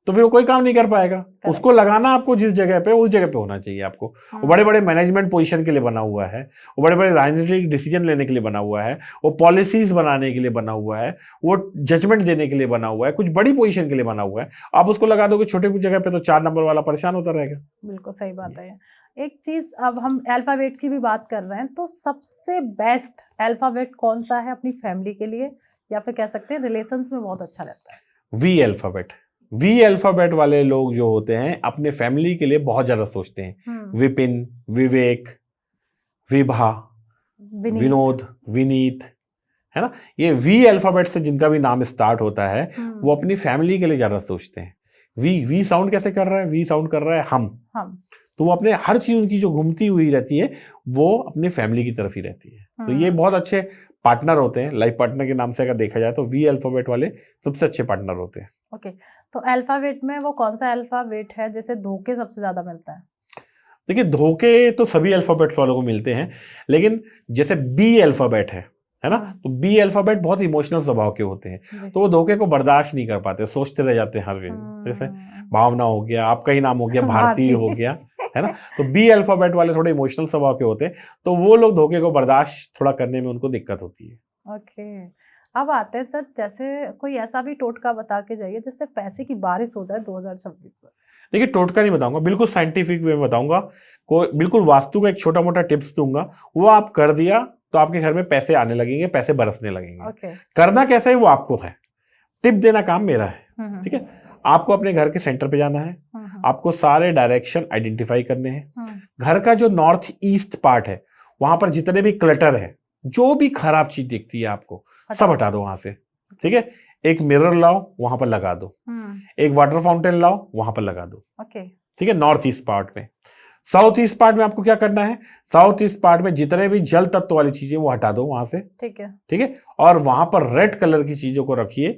तो फिर वो कोई काम नहीं कर पाएगा। उसको लगाना आपको जिस जगह पे, उस जगह पे होना चाहिए आपको। वो बड़े बड़े मैनेजमेंट पोजीशन के लिए बना हुआ है, वो बड़े बड़े राजनीतिक डिसीजन लेने के लिए बना हुआ है, वो पॉलिसीज बनाने के लिए बना हुआ है, वो जजमेंट देने के लिए बना हुआ है, कुछ बड़ी पोजीशन के लिए बना हुआ है। आप उसको लगा दोगे छोटे जगह पे, तो 4 नंबर वाला परेशान होता रहेगा। बिल्कुल सही बात है। एक चीज, अब हम अल्फाबेट की भी बात कर रहे हैं, तो सबसे बेस्ट अल्फाबेट कौन सा है अपनी फैमिली के लिए, या फिर कह सकते हैं रिलेशंस में बहुत अच्छा रहता है? We alphabet. वी अल्फाबेट वाले लोग जो होते हैं अपने फैमिली के लिए बहुत ज्यादा सोचते हैं। विपिन, विवेक, विभा, विनोद, विनीत, है ना, ये वी अल्फाबेट से जिनका भी नाम स्टार्ट होता है वो अपनी फैमिली के लिए ज्यादा सोचते हैं। वी साउंड कैसे कर रहा है? वी साउंड कर रहा है हम। तो वो अपने हर चीज उनकी जो घूमती हुई रहती है वो अपनी फैमिली की तरफ ही रहती है। तो ये बहुत अच्छे पार्टनर होते हैं। लाइफ पार्टनर के नाम से अगर देखा जाए तो वी अल्फाबेट वाले सबसे अच्छे पार्टनर होते हैं। ओके, तो अल्फाबेट में वो कौन सा अल्फाबेट है जैसे धोखे सबसे ज्यादा मिलता है? देखिए, धोखे तो सभी अल्फाबेट वालों को मिलते हैं, लेकिन जैसे बी अल्फाबेट है ना, तो बी अल्फाबेट बहुत इमोशनल स्वभाव के होते हैं, तो वो धोखे को बर्दाश्त नहीं कर पाते, सोचते रह जाते हैं हर दिन। जैसे भावना हो गया, आपका ही नाम हो गया, भारती हो गया, है ना, तो बी अल्फाबेट वाले थोड़े इमोशनल स्वभाव के होते हैं, तो वो लोग धोखे को बर्दाश्त थोड़ा करने में उनको दिक्कत होती है। ओके, अब आते हैं सर, जैसे कोई ऐसा भी टोटका बता के जाइए जिससे पैसे की बारिश हो जाए 2026 में। देखिए, टोटका नहीं बताऊंगा, बिल्कुल साइंटिफिक वे में बताऊंगा, कोई बिल्कुल वास्तु का एक छोटा मोटा टिप्स दूंगा, वो आप कर दिया तो आपके घर में पैसे आने लगेंगे, पैसे बरसने लगेंगे। करना कैसे है वो आपको है, टिप देना काम मेरा है। ठीक है, आपको अपने घर के सेंटर पे जाना है, आपको सारे डायरेक्शन आइडेंटिफाई करने हैं। घर का जो नॉर्थ ईस्ट पार्ट है वहां पर जितने भी क्लटर है, जो भी खराब चीज दिखती है आपको, सब हटा दो वहां से। ठीक है, एक मिरर लाओ वहां पर लगा दो, एक वाटर फाउंटेन लाओ वहां पर लगा दो। ठीक है, नॉर्थ ईस्ट पार्ट में। साउथ ईस्ट पार्ट में आपको क्या करना है, साउथ ईस्ट पार्ट में जितने भी जल तत्व वाली चीजें वो हटा दो वहां से। ठीक है, और वहां पर रेड कलर की चीजों को रखिए,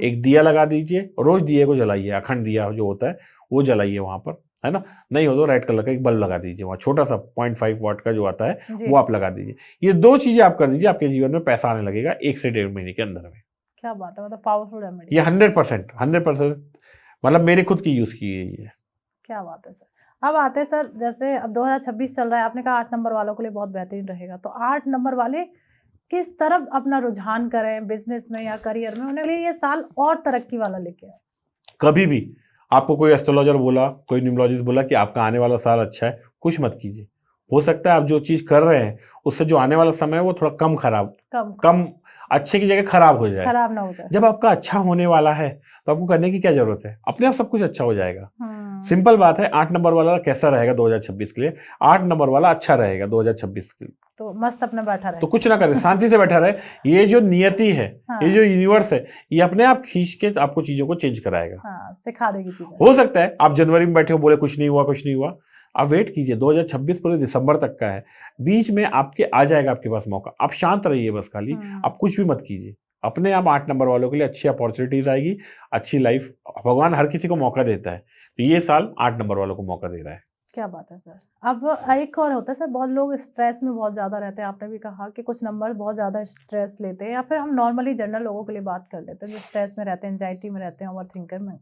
एक दिया लगा दीजिए, रोज दिए को जलाइए, अखंड दिया जो होता है वो जलाइए वहां पर, है ना, नहीं हो तो रेड कलर का एक बल्ब लगा दीजिए वहां, छोटा सा 0.5 वाट का जो आता है वो आप लगा दीजिए। ये दो चीजें आप कर दीजिए, आपके जीवन में पैसा आने लगेगा 1 से 1.5 महीने के अंदर में। क्या बात है, मतलब पावरफुल रेमेडी। ये 100% मतलब मेरी खुद की यूज की गई है। क्या बात है सर। अब आते हैं सर, जैसे अब 2026 चल रहा है, आपने कहा 8 नंबर वालों के लिए बहुत बेहतरीन रहेगा, तो 8 नंबर वाले किस तरफ अपना रुझान करें बिजनेस में या करियर में, उन्हें लिए ये साल और तरक्की वाला लेके आए? कभी भी आपको कोई एस्ट्रोलॉजर बोला, कोई न्यूमरोलॉजिस्ट बोला कि आपका आने वाला साल अच्छा है, कुछ मत कीजिए। हो सकता है आप जो चीज कर रहे हैं उससे जो आने वाला समय है वो थोड़ा कम अच्छे की जगह खराब हो जाए, खराब ना हो जाए। जब आपका अच्छा होने वाला है तो आपको करने की क्या जरूरत है, अपने आप सब कुछ अच्छा हो जाएगा। सिंपल बात है। 8 नंबर वाला कैसा रहेगा 2026 के लिए? 8 नंबर वाला अच्छा रहेगा 2026 के लिए, तो मस्त अपने बैठा रहे, तो कुछ ना करे, शांति से बैठा रहे। ये जो नियति है, ये जो यूनिवर्स है, ये अपने आप खींच के आपको चीजों को चेंज कराएगा, सिखा देगी चीजें। हो सकता है आप जनवरी में बैठे हो, बोले कुछ नहीं हुआ, आप वेट कीजिए, 2026 पूरे दिसंबर तक का है, बीच में आपके आ जाएगा आपके पास मौका। आप शांत रहिए बस, खाली आप कुछ भी मत कीजिए, अपने आप 8 नंबर वालों के लिए अच्छी अपॉर्चुनिटीज आएगी, अच्छी लाइफ। भगवान हर किसी को मौका देता है, तो ये साल 8 नंबर वालों को मौका दे रहा है। क्या बात है सर। अब एक और होता है सर, बहुत लोग स्ट्रेस में बहुत ज्यादा रहते हैं, आपने भी कहा कि कुछ नंबर बहुत ज्यादा स्ट्रेस लेते हैं, या फिर हम नॉर्मली जनरल लोगों के लिए बात कर लेते हैं जो स्ट्रेस में रहते हैं, एंजाइटी में रहते हैं, ओवर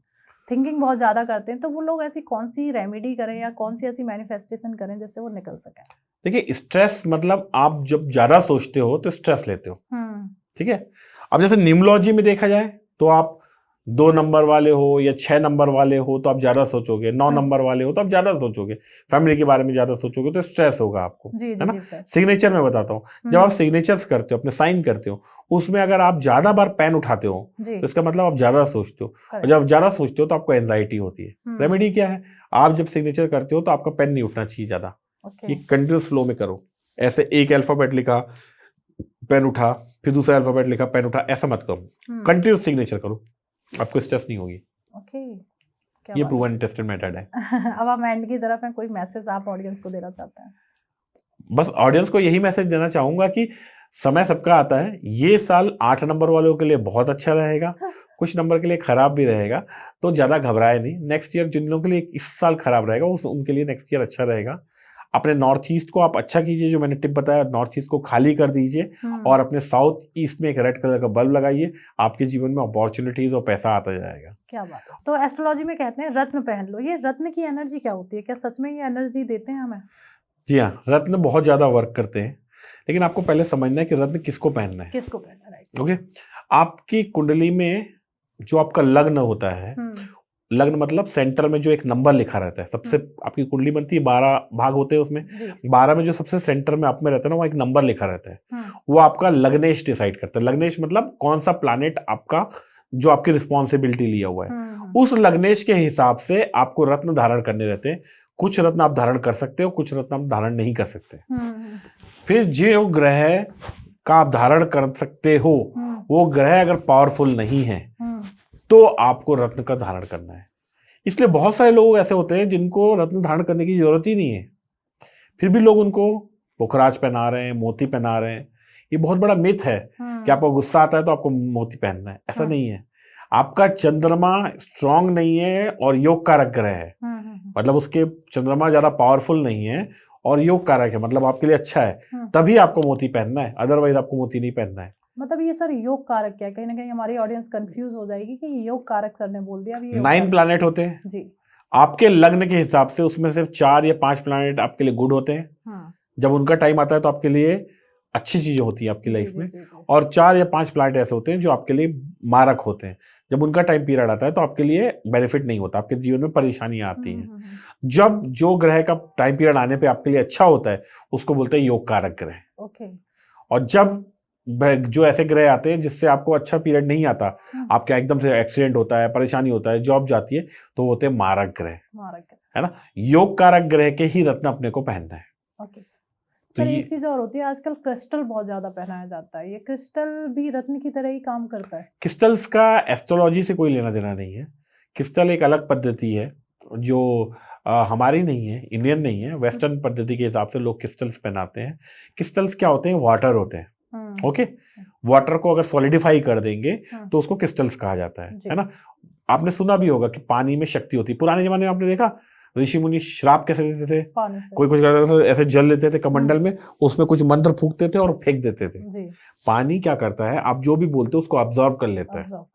थिंकिंग बहुत ज्यादा करते हैं, तो वो लोग ऐसी कौन सी रेमेडी करें या कौन सी ऐसी मैनिफेस्टेशन करें जिससे वो निकल सके? देखिए, स्ट्रेस मतलब आप जब ज्यादा सोचते हो तो स्ट्रेस लेते हो। ठीक है, अब जैसे न्यूमरोलॉजी में देखा जाए तो आप 2 नंबर वाले हो या 6 नंबर वाले हो तो आप ज्यादा सोचोगे, 9 नंबर वाले हो तो आप ज्यादा सोचोगे, फैमिली के बारे में ज्यादा सोचोगे तो स्ट्रेस होगा आपको, है ना। सिग्नेचर में बताता हूँ, जब आप सिग्नेचर्स करते हो, अपने साइन करते हो, उसमें अगर आप ज्यादा बार पेन उठाते हो तो इसका मतलब आप ज्यादा सोचते हो, और जब ज्यादा सोचते हो तो आपको एंजाइटी होती है। रेमेडी क्या है? आप जब सिग्नेचर करते हो तो आपका पेन नहीं उठना चाहिए ज्यादा, ये कंटिन्यूस फ्लो में करो। ऐसे एक अल्फाबेट लिखा, पेन उठा, फिर दूसरा अल्फाबेट लिखा, पेन उठा, ऐसा मत करो, कंटिन्यूस सिग्नेचर करो, आपको स्ट्रेस नहीं होगी। ये प्रूवन टेस्टेड मेथड है। अब हम एंड की तरफ हैं, कोई मैसेज आप ऑडियंस को देना चाहते हैं? बस ऑडियंस को यही मैसेज देना चाहूंगा कि समय सबका आता है, ये साल 8 नंबर वालों के लिए बहुत अच्छा रहेगा, कुछ नंबर के लिए खराब भी रहेगा, तो ज्यादा घबराए नहीं। नेक्स्ट ईयर जिन लोगों के लिए इस साल खराब रहेगा उनके लिए नेक्स्ट ईयर अच्छा रहेगा। अपने नॉर्थ ईस्ट को आप अच्छा कीजिए, जो मैंने टिप बताया, नॉर्थ ईस्ट को खाली कर दीजिए और अपने साउथ ईस्ट में एक रेड कलर का बल्ब लगाइए, आपके जीवन में अपॉर्चुनिटीज और पैसा आता जाएगा। क्या बात है। तो एस्ट्रोलॉजी में कहते हैं रत्न पहन लो, ये रत्न की एनर्जी क्या होती है, क्या सच में ये एनर्जी देते हैं हमें? जी हाँ, रत्न बहुत ज्यादा वर्क करते हैं, लेकिन आपको पहले समझना है कि रत्न किसको पहनना है। किसको पहनना है, राइट। ओके, आपकी कुंडली में जो आपका लग्न होता है, लग्न मतलब सेंटर में जो एक नंबर लिखा रहता है, सबसे आपकी कुंडली बनती है, 12 भाग होते हैं उसमें, 12 में जो सबसे सेंटर में आप में रहता है ना, वो एक नंबर लिखा रहता है, वो आपका लग्नेश डिसाइड करता है। लग्नेश मतलब कौन सा प्लैनेट आपका जो आपकी रिस्पॉन्सिबिलिटी लिया हुआ है, उस लग्नेश के हिसाब से आपको रत्न धारण करने रहते हैं। कुछ रत्न आप धारण कर सकते हो, कुछ रत्न आप धारण नहीं कर सकते। फिर जो ग्रह का आप धारण कर सकते हो, वो ग्रह अगर पावरफुल नहीं है तो आपको रत्न का धारण करना है। इसलिए बहुत सारे लोग ऐसे होते हैं जिनको रत्न धारण करने की जरूरत ही नहीं है, फिर भी लोग उनको पुखराज पहना रहे हैं, मोती पहना रहे हैं। ये बहुत बड़ा मिथ है कि आपको गुस्सा आता है तो आपको मोती पहनना है। ऐसा नहीं है। आपका चंद्रमा स्ट्रांग नहीं है और योग कारक ग्रह है, मतलब उसके चंद्रमा ज्यादा पावरफुल नहीं है और योग कारक है, मतलब आपके लिए अच्छा है, तभी आपको मोती पहनना है, अदरवाइज आपको मोती नहीं पहनना है। मतलब ये सर योग कारक क्या है? कहीं ना कहीं हमारी ऑडियंस कंफ्यूज हो जाएगी कि योग कारक सर ने बोल दिया। अभी 9 प्लैनेट होते हैं जी, आपके लग्न के हिसाब से, उसमें से 4 या 5 प्लैनेट आपके लिए गुड होते हैं। जब उनका टाइम आता है तो आपके लिए अच्छी चीजें होती है आपकी लाइफ में, और 4 या 5 प्लैनेट ऐसे होते हैं जो आपके लिए मारक होते हैं। जब उनका टाइम पीरियड आता है तो आपके लिए बेनिफिट नहीं होता, आपके जीवन में परेशानियां आती हैं। जब जो ग्रह का टाइम पीरियड आने पे आपके लिए अच्छा होता है उसको बोलते हैं योग कारक ग्रह। ओके। और जब जो ऐसे ग्रह आते हैं जिससे आपको अच्छा पीरियड नहीं आता, आपका एकदम से एक्सीडेंट होता है, परेशानी होता है, जॉब जाती है, तो होते हैं मारक ग्रह, है ना। योग कारक ग्रह के ही रत्न अपने को पहनना है। ओके। तो एक चीज और होती है, आजकल क्रिस्टल बहुत ज्यादा पहनाया जाता है, ये क्रिस्टल भी रत्न की तरह ही काम करता है? क्रिस्टल्स का एस्ट्रोलॉजी से कोई लेना देना नहीं है। क्रिस्टल एक अलग पद्धति है जो हमारी नहीं है, इंडियन नहीं है, वेस्टर्न पद्धति के हिसाब से लोग क्रिस्टल्स पहनाते हैं। क्रिस्टल्स क्या होते हैं? वाटर होते हैं। ओके, वाटर को अगर सॉलिडिफाई कर देंगे तो उसको क्रिस्टल्स कहा जाता है ना। आपने सुना भी होगा कि पानी में शक्ति होती है। पुराने जमाने में आपने देखा ऋषि मुनि श्राप कैसे देते थे? कोई कुछ करता था, ऐसे जल लेते थे कमंडल में, उसमें कुछ मंत्र फूकते थे और फेंक देते थे। पानी क्या करता है, आप जो भी बोलते हो उसको ऑब्जॉर्व कर लेता है।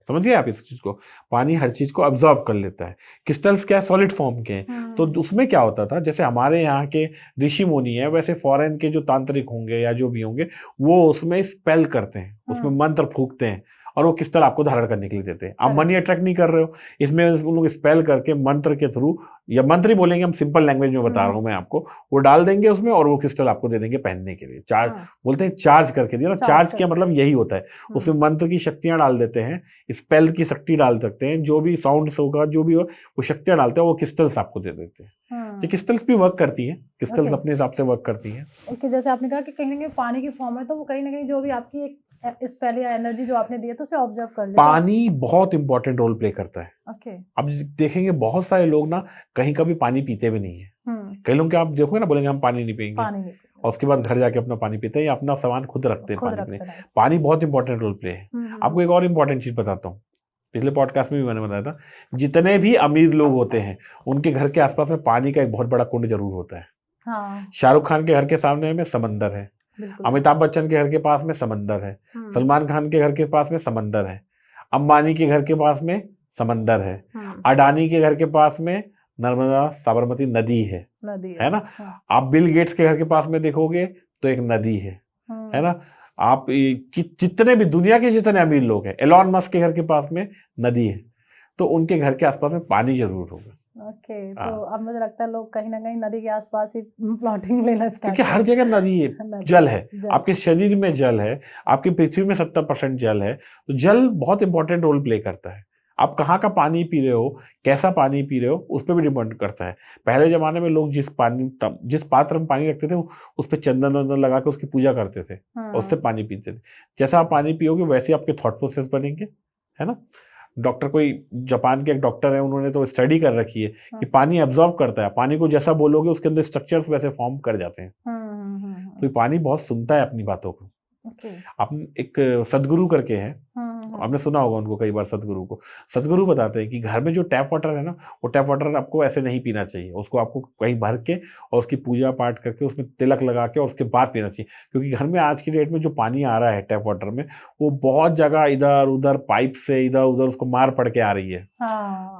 समझिए आप इस चीज को, पानी हर चीज को ऑब्जॉर्व कर लेता है। क्रिस्टल्स क्या है? सॉलिड फॉर्म के हैं। तो उसमें क्या होता था, जैसे हमारे यहाँ के ऋषि मुनि है, वैसे फॉरेन के जो तांत्रिक होंगे या जो भी होंगे, वो उसमें स्पेल करते हैं, उसमें मंत्र फूकते हैं और वो क्रिस्टल आपको धारण करने के लिए देते हैं। आप मनी अट्रैक्ट नहीं कर रहे हो, इसमें उन लोग स्पेल करके मंत्र के थ्रू, या मंत्र ही बोलेंगे हम, सिंपल लैंग्वेज में बता रहा हूँ मैं आपको, वो डाल देंगे उसमें और वो क्रिस्टल आपको दे देंगे पहनने के लिए। चार्ज बोलते हैं, चार्ज करके दिया ना। चार्ज किया मतलब यही होता है, उसमें मंत्र की शक्तियां डाल देते हैं, स्पेल की शक्ति डाल सकते हैं, जो भी साउंड होगा, जो भी हो, वो शक्तियां डालते हैं, वो क्रिस्टल्स आपको दे देते हैं। ये क्रिस्टल्स भी वर्क करती है, क्रिस्टल्स अपने हिसाब से वर्क करती है। ओके, जैसे आपने कहा कि कहीं ना कहीं पानी की फॉर्म है, तो वो कहीं ना कहीं जो भी आपकी एक स्पेल या एनर्जी जो आपने दी है तो उसे ऑब्जर्व कर लेते हैं। पानी बहुत इंपॉर्टेंट रोल प्ले करता है। ओके। अब देखेंगे बहुत सारे लोग ना कहीं कभी पानी पीते भी नहीं है। कई लोग आप देखोगे ना, बोलेंगे हम पानी नहीं पियेंगे, और उसके बाद घर जाके अपना पानी पीते हैं या अपना सामान खुद रखते हैं पानी के लिए। पानी बहुत इंपॉर्टेंट रोल प्ले है। आपको एक और इंपॉर्टेंट चीज बताता हूँ, पिछले पॉडकास्ट में भी मैंने बताया था, जितने भी अमीर लोग होते हैं उनके घर के आसपास में पानी का एक बहुत बड़ा कुंड जरूर होता है। शाहरुख खान के घर के सामने में समंदर है, अमिताभ बच्चन के घर के पास में समंदर है, सलमान खान के घर के पास में समंदर है, अंबानी के घर के पास में समंदर है, अडानी के घर के पास में नर्मदा साबरमती नदी है ना। आप बिल गेट्स के घर के पास में देखोगे तो एक नदी है ना। आप जितने भी दुनिया के जितने अमीर लोग हैं, एलॉन मस्क के घर के पास में नदी है, तो उनके घर के आसपास में पानी जरूर होगा। ओके, तो अब मुझे लगता है लोग कहीं ना कहीं नदी के आसपास ही प्लॉटिंग लेना स्टार्ट, क्योंकि हर जगह नदी है, जल है, आपके शरीर में जल है, आपकी पृथ्वी में 70% जल है, तो जल बहुत इंपॉर्टेंट रोल प्ले करता है। आप कहाँ का पानी पी रहे हो, कैसा पानी पी रहे हो, उस पर भी डिपेंड करता है। पहले जमाने में लोग जिस पात्र में पानी रखते थे उस पर चंदन वंदन लगा के उसकी पूजा करते थे और उससे पानी पीते थे। जैसा आप पानी पियोगे वैसे आपके थॉट प्रोसेस बनेंगे, है ना। डॉक्टर, कोई जापान के एक डॉक्टर है, उन्होंने तो स्टडी कर रखी है कि पानी एब्जॉर्ब करता है, पानी को जैसा बोलोगे उसके अंदर स्ट्रक्चर्स वैसे फॉर्म कर जाते हैं। तो पानी बहुत सुनता है अपनी बातों को। आपने एक सदगुरु करके है, आपने सुना होगा उनको कई बार, सदगुरु को। सदगुरु बताते हैं कि घर में जो टैप वाटर है ना, वो टैप वाटर आपको ऐसे नहीं पीना चाहिए, उसको आपको कहीं भर के और उसकी पूजा पाठ करके उसमें तिलक लगा के और उसके बाद पीना चाहिए। क्योंकि घर में आज की डेट में जो पानी आ रहा है टैप वाटर में, वो बहुत जगह इधर उधर पाइप से इधर उधर उसको मार पड़ के आ रही है।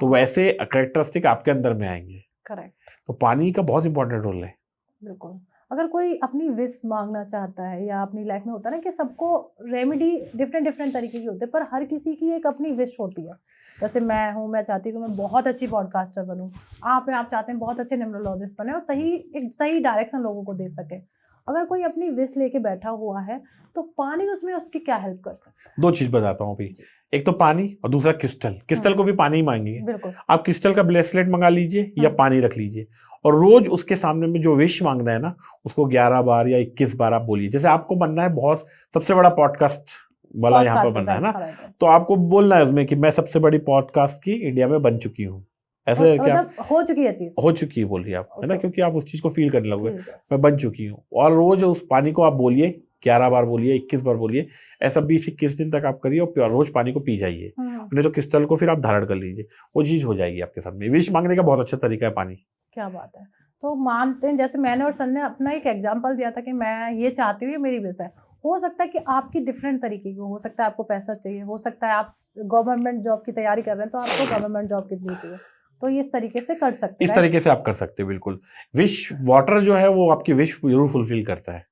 तो वैसे कैरेक्टरिस्टिक आपके अंदर में आएंगे। करेक्ट। तो पानी का बहुत इंपॉर्टेंट रोल है। बिल्कुल। अगर कोई अपनी विश मांगना चाहता है, या अपनी लाइफ में होता है ना कि सबको रेमेडी डिफरेंट तरीके की होती है, पर हर किसी की एक अपनी विश होती है। जैसे मैं हूँ, मैं चाहती हूँ कि मैं बहुत अच्छी पॉडकास्टर बनूँ, आप चाहते हैं बहुत अच्छे न्यूमरोलॉजिस्ट बने और एक सही डायरेक्शन लोगों को दे सके। अगर कोई अपनी विश लेके बैठा हुआ है तो पानी उसमें उसकी क्या हेल्प कर सकता है? 2 चीज बताता हूँ अभी। एक तो पानी और दूसरा क्रिस्टल। क्रिस्टल को भी पानी ही मांगेंगे। बिल्कुल। आप क्रिस्टल का ब्रेसलेट मंगा लीजिए या पानी रख लीजिए और रोज उसके सामने में जो विश मांगना है ना, उसको 11 बार या 21 बार आप बोलिए। जैसे आपको बनना है बहुत सबसे बड़ा पॉडकास्ट वाला यहाँ पर बनना है ना, तो आपको बोलना है उसमें कि मैं सबसे बड़ी पॉडकास्ट की इंडिया में बन चुकी हूँ। ऐसे क्या मतलब हो चुकी है चीज, हो चुकी है बोलिए आप, है ना, Okay. क्योंकि आप उस चीज को फील करने लगोगे। ठीक है। मैं बन चुकी हूँ। और रोज उस पानी को आप बोलिए, 11 बार बोलिए, 21 बार बोलिए। ऐसा 20-21 दिन तक आप करिए और रोज पानी को पी जाइए। नहीं तो क्रिस्टल को फिर आप धारण कर लीजिए, वो चीज हो जाएगी आपके सामने। विश मांगने का बहुत अच्छा तरीका है पानी। क्या बात है। तो मानते हैं, जैसे मैंने और सन ने अपना एक एग्जांपल दिया था कि मैं ये चाहती हूँ, ये मेरी विश है। हो सकता है कि आपकी डिफरेंट तरीके की हो सकता है, आपको पैसा चाहिए, हो सकता है आप गवर्नमेंट जॉब की तैयारी कर रहे हैं तो आपको गवर्नमेंट जॉब कितनी चाहिए, तो इस तरीके से कर सकते हैं। इस तरीके से आप कर सकते हैं, बिल्कुल। विश वाटर जो है वो आपकी विश जरूर फुलफिल करता है।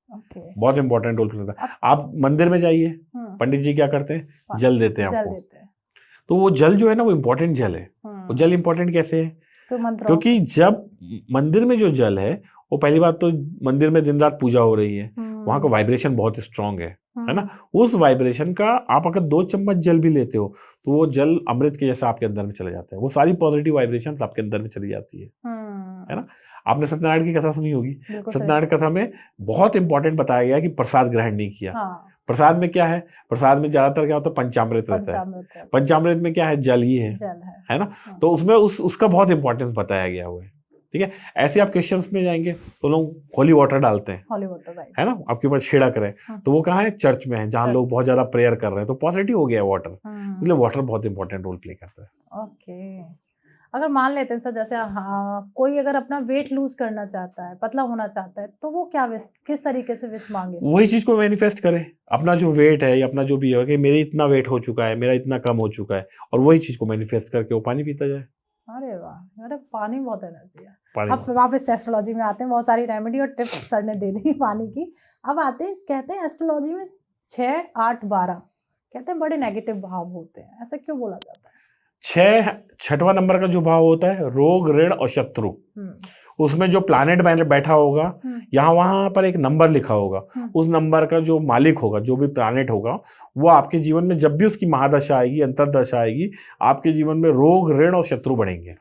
बहुत इंपॉर्टेंट रोल प्ले करता है। आप मंदिर में जाइए, पंडित जी क्या करते हैं, जल देते हैं आपको। तो वो जल जो है ना, वो इम्पोर्टेंट जल है। वो जल इम्पोर्टेंट कैसे है? क्योंकि जब मंदिर में जो जल है, वो पहली बात तो मंदिर में दिन रात पूजा हो रही है, वहां का वाइब्रेशन बहुत स्ट्रांग है ना। उस वाइब्रेशन का आप अगर 2 चम्मच जल भी लेते हो तो वो जल अमृत के जैसा आपके अंदर में चला जाता है। वो सारी पॉजिटिव वाइब्रेशन आपके अंदर में चली जाती है ना। आपने सत्यनारायण की कथा सुनी होगी। सत्यनारायण कथा में बहुत इंपॉर्टेंट बताया गया कि प्रसाद ग्रहण नहीं किया। प्रसाद में क्या है? प्रसाद में ज्यादातर क्या होता है? पंचामृत रहता है। पंचामृत में क्या है? जल ही है ना। तो उसमें उसका बहुत इंपॉर्टेंस बताया गया हुआ है। ठीक है। ऐसे आप क्रिश्चियंस में जाएंगे तो लोग होली वाटर डालते हैं, होली वाटर, है ना, आपके ऊपर छिड़क रहे हैं। तो वो कहाँ है? चर्च में है, जहाँ लोग बहुत ज्यादा प्रेयर कर रहे हैं, तो पॉजिटिव हो गया वाटर। इसलिए वाटर बहुत इंपॉर्टेंट रोल प्ले करता है। ओके। अगर मान लेते हैं सर, जैसे कोई अगर अपना वेट लूज करना चाहता है, पतला होना चाहता है, तो वो क्या किस तरीके से विश मांगे? वही चीज को मैनिफेस्ट करे। अपना जो वेट है या अपना जो भी है कि मेरे इतना वेट हो चुका है, मेरा इतना कम हो चुका है, और वही चीज को मैनिफेस्ट करके वो पानी पीता जाए। अरे वाह, अरे पानी में बहुत एनर्जी है। अब वापस एस्ट्रोलॉजी में आते हैं। बहुत सारी रेमेडी और टिप्स सर ने दे दी पानी की। अब आते हैं, कहते हैं एस्ट्रोलॉजी में 6, 8, 12 कहते हैं बड़े नेगेटिव भाव होते हैं, ऐसा क्यों बोला जाता है? 6वां नंबर का जो भाव होता है, रोग, ऋण और शत्रु, उसमें जो प्लैनेट बैठा होगा, यहाँ वहां पर एक नंबर लिखा होगा। उस नंबर का जो मालिक होगा, जो भी प्लैनेट होगा, वो आपके जीवन में जब भी उसकी महादशा आएगी, अंतरदशा आएगी, आपके जीवन में रोग, ऋण और शत्रु बढ़ेंगे।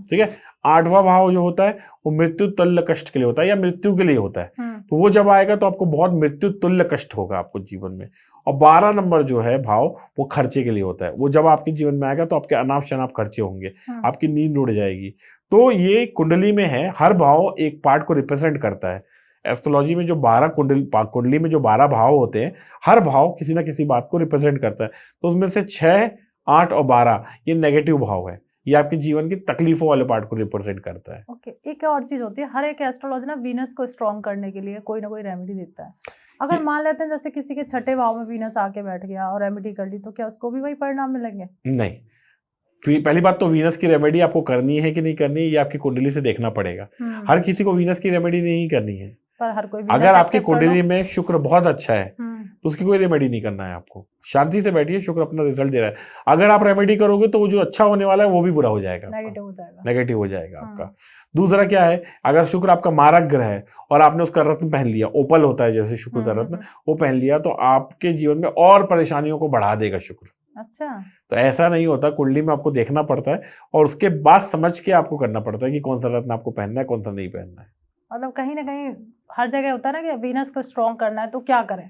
ठीक है। 8वां भाव जो होता है वो मृत्यु तुल्य कष्ट के लिए होता है या मृत्यु के लिए होता है। तो वो जब आएगा तो आपको बहुत मृत्यु तुल्य कष्ट होगा आपको जीवन में। और 12 नंबर जो है भाव, वो खर्चे के लिए होता है। वो जब आपके जीवन में आएगा तो आपके अनाप शनाप खर्चे होंगे, आपकी नींद उड़ जाएगी। तो ये कुंडली में है, हर भाव एक पार्ट को रिप्रेजेंट करता है। एस्ट्रोलॉजी में जो 12 कुंडली में जो 12 भाव होते हैं, हर भाव किसी ना किसी बात को रिप्रेजेंट करता है। तो उसमें से 6, 8 और 12 ये नेगेटिव भाव है। ये आपके जीवन की तकलीफों वाले पार्ट को रिप्रेजेंट करता है। ओके। एक और चीज होती है, हर एक एस्ट्रोलॉजी ना वीनस को स्ट्रॉन्ग करने के लिए कोई ना कोई रेमेडी देता है। अगर मान लेते हैं जैसे किसी के 6ठे भाव में वीनस आके बैठ गया और रेमेडी कर ली, तो क्या उसको भी वही परिणाम मिलेंगे? नहीं। पहली बात तो वीनस की रेमेडी आपको करनी है कि नहीं करनी है, ये आपकी कुंडली से देखना पड़ेगा। हर किसी को वीनस की रेमेडी नहीं करनी है, पर हर कोई अगर आपकी कुंडली में शुक्र बहुत अच्छा है तो उसकी कोई रेमेडी नहीं करना है आपको। शांति से बैठिए, शुक्र अपना रिजल्ट दे रहा है। अगर आप रेमेडी करोगे तो वो जो अच्छा होने वाला है वो भी बुरा हो जाएगा, नेगेटिव हो जाएगा आपका। दूसरा क्या है, अगर शुक्र आपका मारक ग्रह है और आपने उसका रत्न पहन लिया, ओपल होता है जैसे शुक्र का रत्न, वो पहन लिया, तो आपके जीवन में और परेशानियों को बढ़ा देगा शुक्र। अच्छा। तो ऐसा नहीं होता, कुंडली में आपको देखना पड़ता है और उसके बाद समझ के आपको करना पड़ता है कि कौन सा रत्न आपको पहनना है, कौन सा नहीं पहनना है। मतलब कहीं ना कहीं हर जगह होता है ना कि वीनस को स्ट्रॉन्ग करना है तो क्या करें,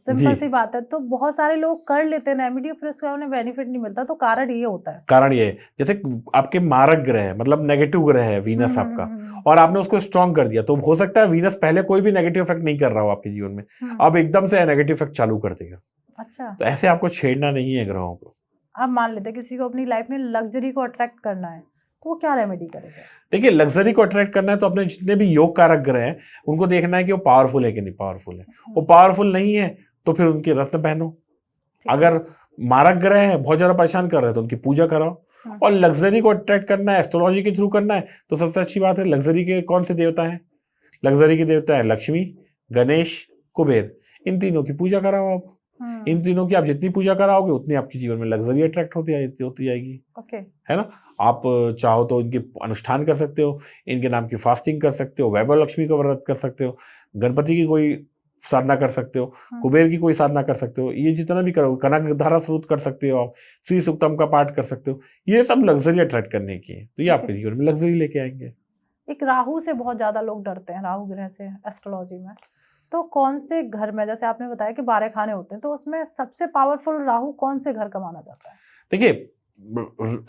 सिंपल सी बात है। तो बहुत सारे लोग कर लेते हैं रेमेडी, फिर उसका उन्हें बेनिफिट नहीं मिलता। तो कारण ये होता है, कारण ये है जैसे आपके मारक ग्रह है, मतलब नेगेटिव ग्रह है वीनस आपका, और आपने उसको स्ट्रॉन्ग कर दिया, तो हो सकता है वीनस पहले कोई भी नेगेटिव इफेक्ट नहीं कर रहा हो आपके जीवन में, अब एकदम से नेगेटिव इफेक्ट चालू कर देगा। अच्छा। तो ऐसे आपको छेड़ना नहीं है ग्रहों को। अब मान लेते हैं किसी को अपनी लाइफ में लग्जरी को अट्रैक्ट करना है, तो वो क्या रेमेडी करेगा? देखिए, लग्जरी को अट्रैक्ट करना है तो अपने जितने भी योग कारक ग्रह हैं उनको देखना है कि वो पावरफुल है कि नहीं पावरफुल है। वो पावरफुल नहीं है तो फिर उनके रत्न पहनो। अगर मारक ग्रह है, बहुत ज्यादा परेशान कर रहे हैं, तो उनकी पूजा कराओ। और लग्जरी को अट्रैक्ट करना है, एस्ट्रोलॉजी के थ्रू करना है, तो सबसे अच्छी बात है, लग्जरी के कौन से देवता है? लग्जरी के देवता है लक्ष्मी, गणेश, कुबेर। इन तीनों की पूजा कराओ आप। इन तीनों की आप जितनी पूजा कराओगे उतनी आपके जीवन में लग्जरी अट्रैक्ट होती जाएगी। ओके। है ना। आप चाहो तो इनके अनुष्ठान कर सकते हो, इनके नाम की फास्टिंग कर सकते हो, वैभव लक्ष्मी का व्रत कर सकते हो, गणपति की कोई साधना कर सकते हो, कुबेर की कोई साधना कर सकते हो, ये जितना भी करोगे, कनक धारा स्रोत कर सकते हो आप, श्री सूक्तम का पाठ कर सकते हो, ये सब लग्जरी अट्रैक्ट करने की है, तो ये आपके जीवन में लग्जरी लेके आएंगे। एक राहु से बहुत ज्यादा लोग डरते हैं, राहु ग्रह से एस्ट्रोलॉजी में, तो कौन से घर में, जैसे आपने बताया कि 12 खाने होते हैं, तो उसमें सबसे पावरफुल राहु कौन से घर का माना जाता है? देखिए,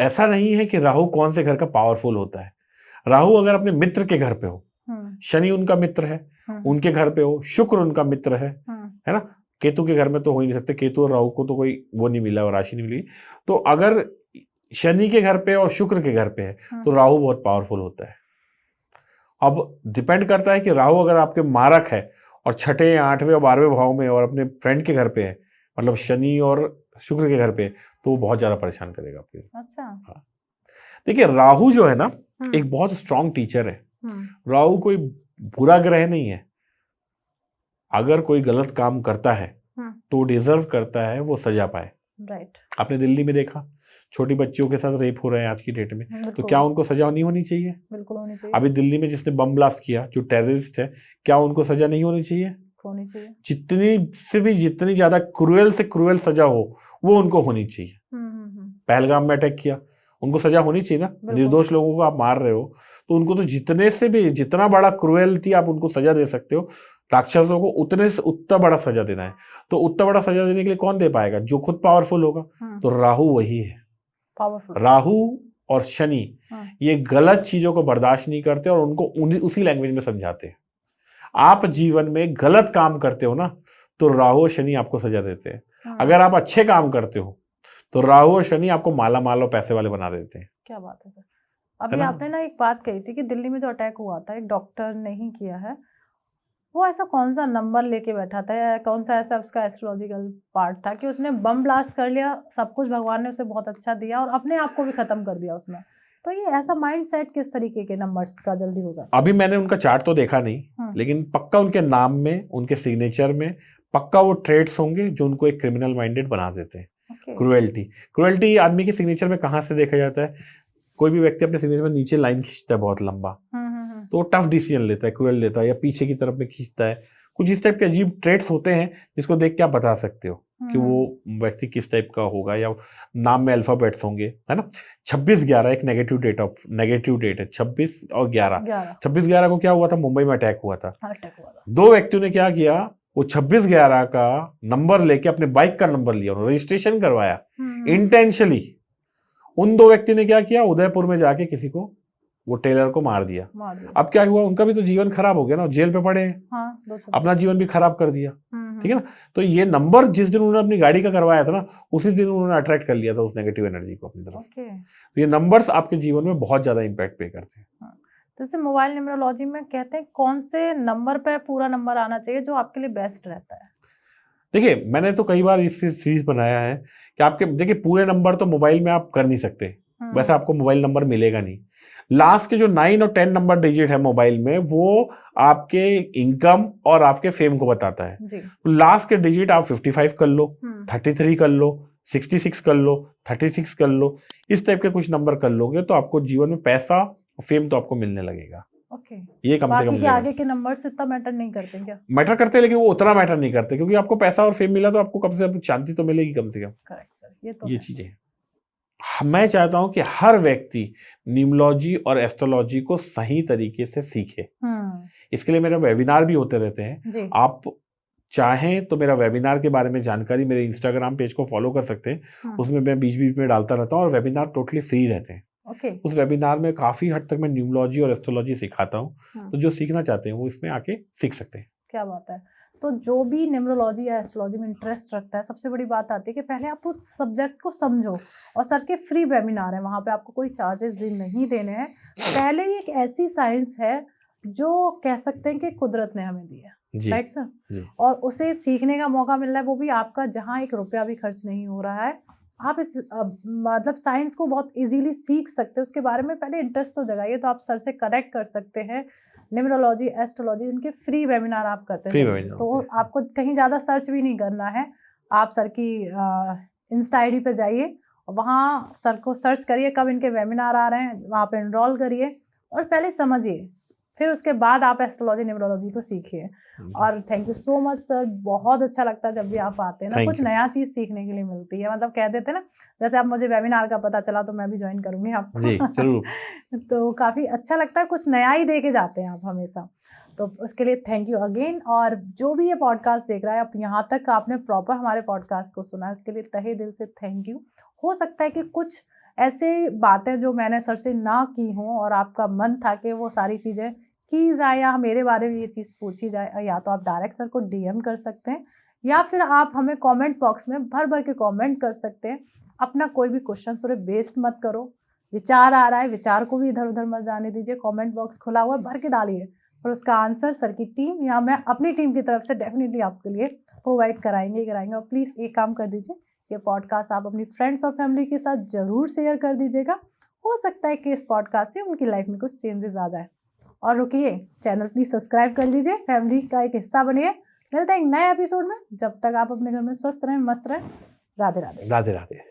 ऐसा नहीं है कि राहु कौन से घर का पावरफुल होता है। राहु अगर अपने मित्र के घर पे हो, शनि उनका मित्र है, उनके घर पे हो, शुक्र उनका मित्र है ना। केतु के घर में तो हो ही नहीं सकते, केतु और राहु को तो कोई वो नहीं मिला और राशि नहीं मिली। तो अगर शनि के घर पे और शुक्र के घर पे है तो राहु बहुत पावरफुल होता है। अब डिपेंड करता है कि राहु अगर आपके मारक है और छठे, 8वें और 12वें भाव में और अपने फ्रेंड के घर पे है, मतलब शनि और शुक्र के घर पे, तो वो बहुत ज्यादा परेशान करेगा आपके। अच्छा। हाँ। देखिए, राहु जो है ना एक बहुत स्ट्रांग टीचर है। राहु कोई बुरा ग्रह नहीं है। अगर कोई गलत काम करता है तो डिजर्व करता है वो सजा पाए। राइट। आपने दिल्ली में देखा छोटी बच्चियों के साथ रेप हो रहे हैं आज की डेट में, तो क्या उनको सजा नहीं होनी चाहिए? बिल्कुल होनी चाहिए। अभी दिल्ली में जिसने बम ब्लास्ट किया, जो टेररिस्ट है, क्या उनको सजा नहीं होनी चाहिए? होनी चाहिए। जितनी ज्यादा क्रूएल से क्रूएल सजा हो वो उनको होनी चाहिए। पहलगाम में अटैक किया, उनको सजा होनी चाहिए ना। निर्दोष लोगों को आप मार रहे हो तो उनको तो जितना बड़ा क्रूएलिटी आप उनको सजा दे सकते हो, राक्षसों को उतना बड़ा सजा देना है। तो उतना बड़ा सजा देने के लिए कौन दे पाएगा? जो खुद पावरफुल होगा। तो राहु वही है पावरफुल। राहु और शनि ये गलत चीजों को बर्दाश्त नहीं करते और उनको उसी लैंग्वेज में समझाते हैं। आप जीवन में गलत काम करते हो ना तो राहु और शनि आपको सजा देते हैं। अगर आप अच्छे काम करते हो तो राहु और शनि आपको माला माल और पैसे वाले बना देते हैं। क्या बात है सर। अभी आपने ना एक बात कही थी कि दिल्ली में जो अटैक हुआ था एक डॉक्टर ने ही किया है, वो ऐसा कौन सा नंबर लेके बैठा था या कौन सा ऐसा उसका एस्ट्रोलॉजिकल पार्ट था कि उसने बम ब्लास्ट कर लिया, सब कुछ भगवान ने उसे बहुत अच्छा दिया और अपने आप को भी खत्म कर दिया उसने? तो ये ऐसा माइंड सेट किस तरीके के नंबर्स का जल्दी हो जाता है? अभी मैंने उनका चार्ट तो देखा नहीं, लेकिन पक्का उनके नाम में, उनके सिग्नेचर में पक्का वो ट्रेड्स होंगे जो उनको एक क्रिमिनल माइंडेड बना देते हैं। क्रुएल्टी आदमी के सिग्नेचर में कहाँ से देखा जाता है? कोई भी व्यक्ति अपने सिग्नेचर में नीचे लाइन खींचता है बहुत लंबा, तो वो टफ डिसीजन लेता है, क्रूएल लेता है, या पीछे की तरफ में खींचता है। कुछ इस टाइप के अजीब ट्रेड्स होते हैं जिसको देख के आप बता सकते हो कि वो व्यक्ति किस टाइप का होगा, या नाम में अल्फाबेट्स होंगे, है ना। 26/11 एक नेगेटिव डेट है। 26 और 11 26/11 को क्या हुआ था? मुंबई में अटैक हुआ था। दो व्यक्तियों ने क्या किया, वो 26/11 का नंबर लेके अपने बाइक का नंबर लिया, रजिस्ट्रेशन करवाया इंटेंशनली। उन दो व्यक्ति ने क्या किया, उदयपुर में जाके किसी को, वो टेलर को मार दिया। अब क्या हुआ, उनका भी तो जीवन खराब हो गया ना, जेल पे पड़े हैं। अपना जीवन भी खराब कर दिया। ठीक है ना। तो ये नंबर जिस दिन उन्होंने अपनी गाड़ी का करवाया था ना, उसी दिन उन्होंने अट्रैक्ट कर लिया था उस नेगेटिव एनर्जी को अपनी तरफ। तो ये नंबर्स आपके जीवन में बहुत ज्यादा इंपैक्ट पे करते हैं। जैसे मोबाइल न्यूमरोलॉजी में कहते हैं कौन से नंबर पे पूरा नंबर आना चाहिए जो आपके लिए बेस्ट रहता है? देखिए, मैंने तो कई बार इस सीरीज बनाया है कि आपके, देखिए, पूरे नंबर तो मोबाइल में आप कर नहीं सकते, वैसे आपको मोबाइल नंबर मिलेगा नहीं। लास्ट के जो 9 और 10 नंबर डिजिट है मोबाइल में, वो आपके इनकम और आपके फेम को बताता है। तो लास्ट के डिजिट आप 55 कर लो, 33 कर लो, 66 कर लो, 36 कर लो, इस टाइप के कुछ नंबर कर लोगे तो आपको जीवन में पैसा, फेम तो आपको मिलने लगेगा। ये कम से कम आगे के नंबर्स इतना मैटर नहीं करते क्या? मैटर करते हैं, लेकिन वो उतना मैटर नहीं करते, क्योंकि आपको पैसा और फेम मिला तो आपको कम से कम शांति तो मिलेगी कम से कम। करेक्ट सर, ये चीजें मैं चाहता हूं कि हर व्यक्ति न्यूमरोलॉजी और एस्ट्रोलॉजी को सही तरीके से सीखे। इसके लिए मेरे वेबिनार भी होते रहते हैं। आप चाहें तो मेरा वेबिनार के बारे में जानकारी मेरे इंस्टाग्राम पेज को फॉलो कर सकते हैं। उसमें मैं बीच बीच में डालता रहता हूँ और वेबिनार टोटली फ्री रहते हैं। उस वेबिनार में काफी हद तक मैं न्यूमरोलॉजी और एस्ट्रोलॉजी सिखाता हूँ, तो जो सीखना चाहते हैं वो इसमें आके सीख सकते हैं। क्या बात है। तो जो भी न्यूमरोलॉजी या एस्ट्रोलॉजी में इंटरेस्ट रखता है, सबसे बड़ी बात आती है कि पहले आप उस सब्जेक्ट को समझो, और सर के फ्री वेबिनार है, वहाँ पे आपको कोई चार्जेस भी नहीं देने हैं। पहले ही एक ऐसी साइंस है जो कह सकते हैं कि कुदरत ने हमें दी है, राइट सर, और उसे सीखने का मौका मिल रहा है, वो भी आपका, जहाँ 1 रुपया भी खर्च नहीं हो रहा है। आप इस मतलब साइंस को बहुत इजीली सीख सकते हैं। उसके बारे में पहले इंटरेस्ट तो जगाइए, तो आप सर से कनेक्ट कर सकते हैं। न्यूमरोलॉजी, एस्ट्रोलॉजी, इनके फ्री वेबिनार आप करते हैं, तो आपको कहीं ज़्यादा सर्च भी नहीं करना है। आप सर की इंस्टा आईडी पे जाइए, वहाँ सर को सर्च करिए कब इनके वेबिनार आ रहे हैं, वहाँ पे एनरोल करिए और पहले समझिए, फिर उसके बाद आप एस्ट्रोलॉजी न्यूमरोलॉजी को सीखिए। और thank you so much sir, बहुत अच्छा लगता है जब भी आप आते हैं ना, Thank कुछ you. नया चीज़ सीखने के लिए मिलती है। मतलब कह देते हैं ना, जैसे अब मुझे वेबिनार का पता चला तो मैं भी ज्वाइन करूँगी आपको। जी, ज़रूर। तो काफ़ी अच्छा लगता है, कुछ नया ही दे के जाते हैं आप हमेशा। तो उसके लिए थैंक यू अगेन। और जो भी ये पॉडकास्ट देख रहा है, अब यहाँ तक आपने प्रॉपर हमारे पॉडकास्ट को सुना है, उसके लिए तहे दिल से थैंक यू। हो सकता है कि कुछ ऐसे बातें जो मैंने सर से ना की हों और आपका मन था कि वो सारी चीज़ें की जाए या मेरे बारे में ये चीज़ पूछी जाए, या तो आप डायरेक्ट सर को डीएम कर सकते हैं या फिर आप हमें कमेंट बॉक्स में भर भर के कमेंट कर सकते हैं। अपना कोई भी क्वेश्चन सर वेस्ट मत करो, विचार आ रहा है, विचार को भी इधर उधर मत जाने दीजिए, कमेंट बॉक्स खुला हुआ है, भर के डालिए और उसका आंसर सर की टीम या मैं अपनी टीम की तरफ से डेफिनेटली आपके लिए प्रोवाइड कराएंगे ही कराएंगे। और प्लीज़ एक काम कर दीजिए, ये पॉडकास्ट आप अपनी फ्रेंड्स और फैमिली के साथ ज़रूर शेयर कर दीजिएगा। हो सकता है कि इस पॉडकास्ट से उनकी लाइफ में कुछ चेंजेस आ जाए। और रुकिए, चैनल प्लीज सब्सक्राइब कर लीजिए, फैमिली का एक हिस्सा बनिए। मिलते हैं एक नए एपिसोड में, जब तक आप अपने घर में स्वस्थ रहें, मस्त रहें। राधे राधे। राधे राधे।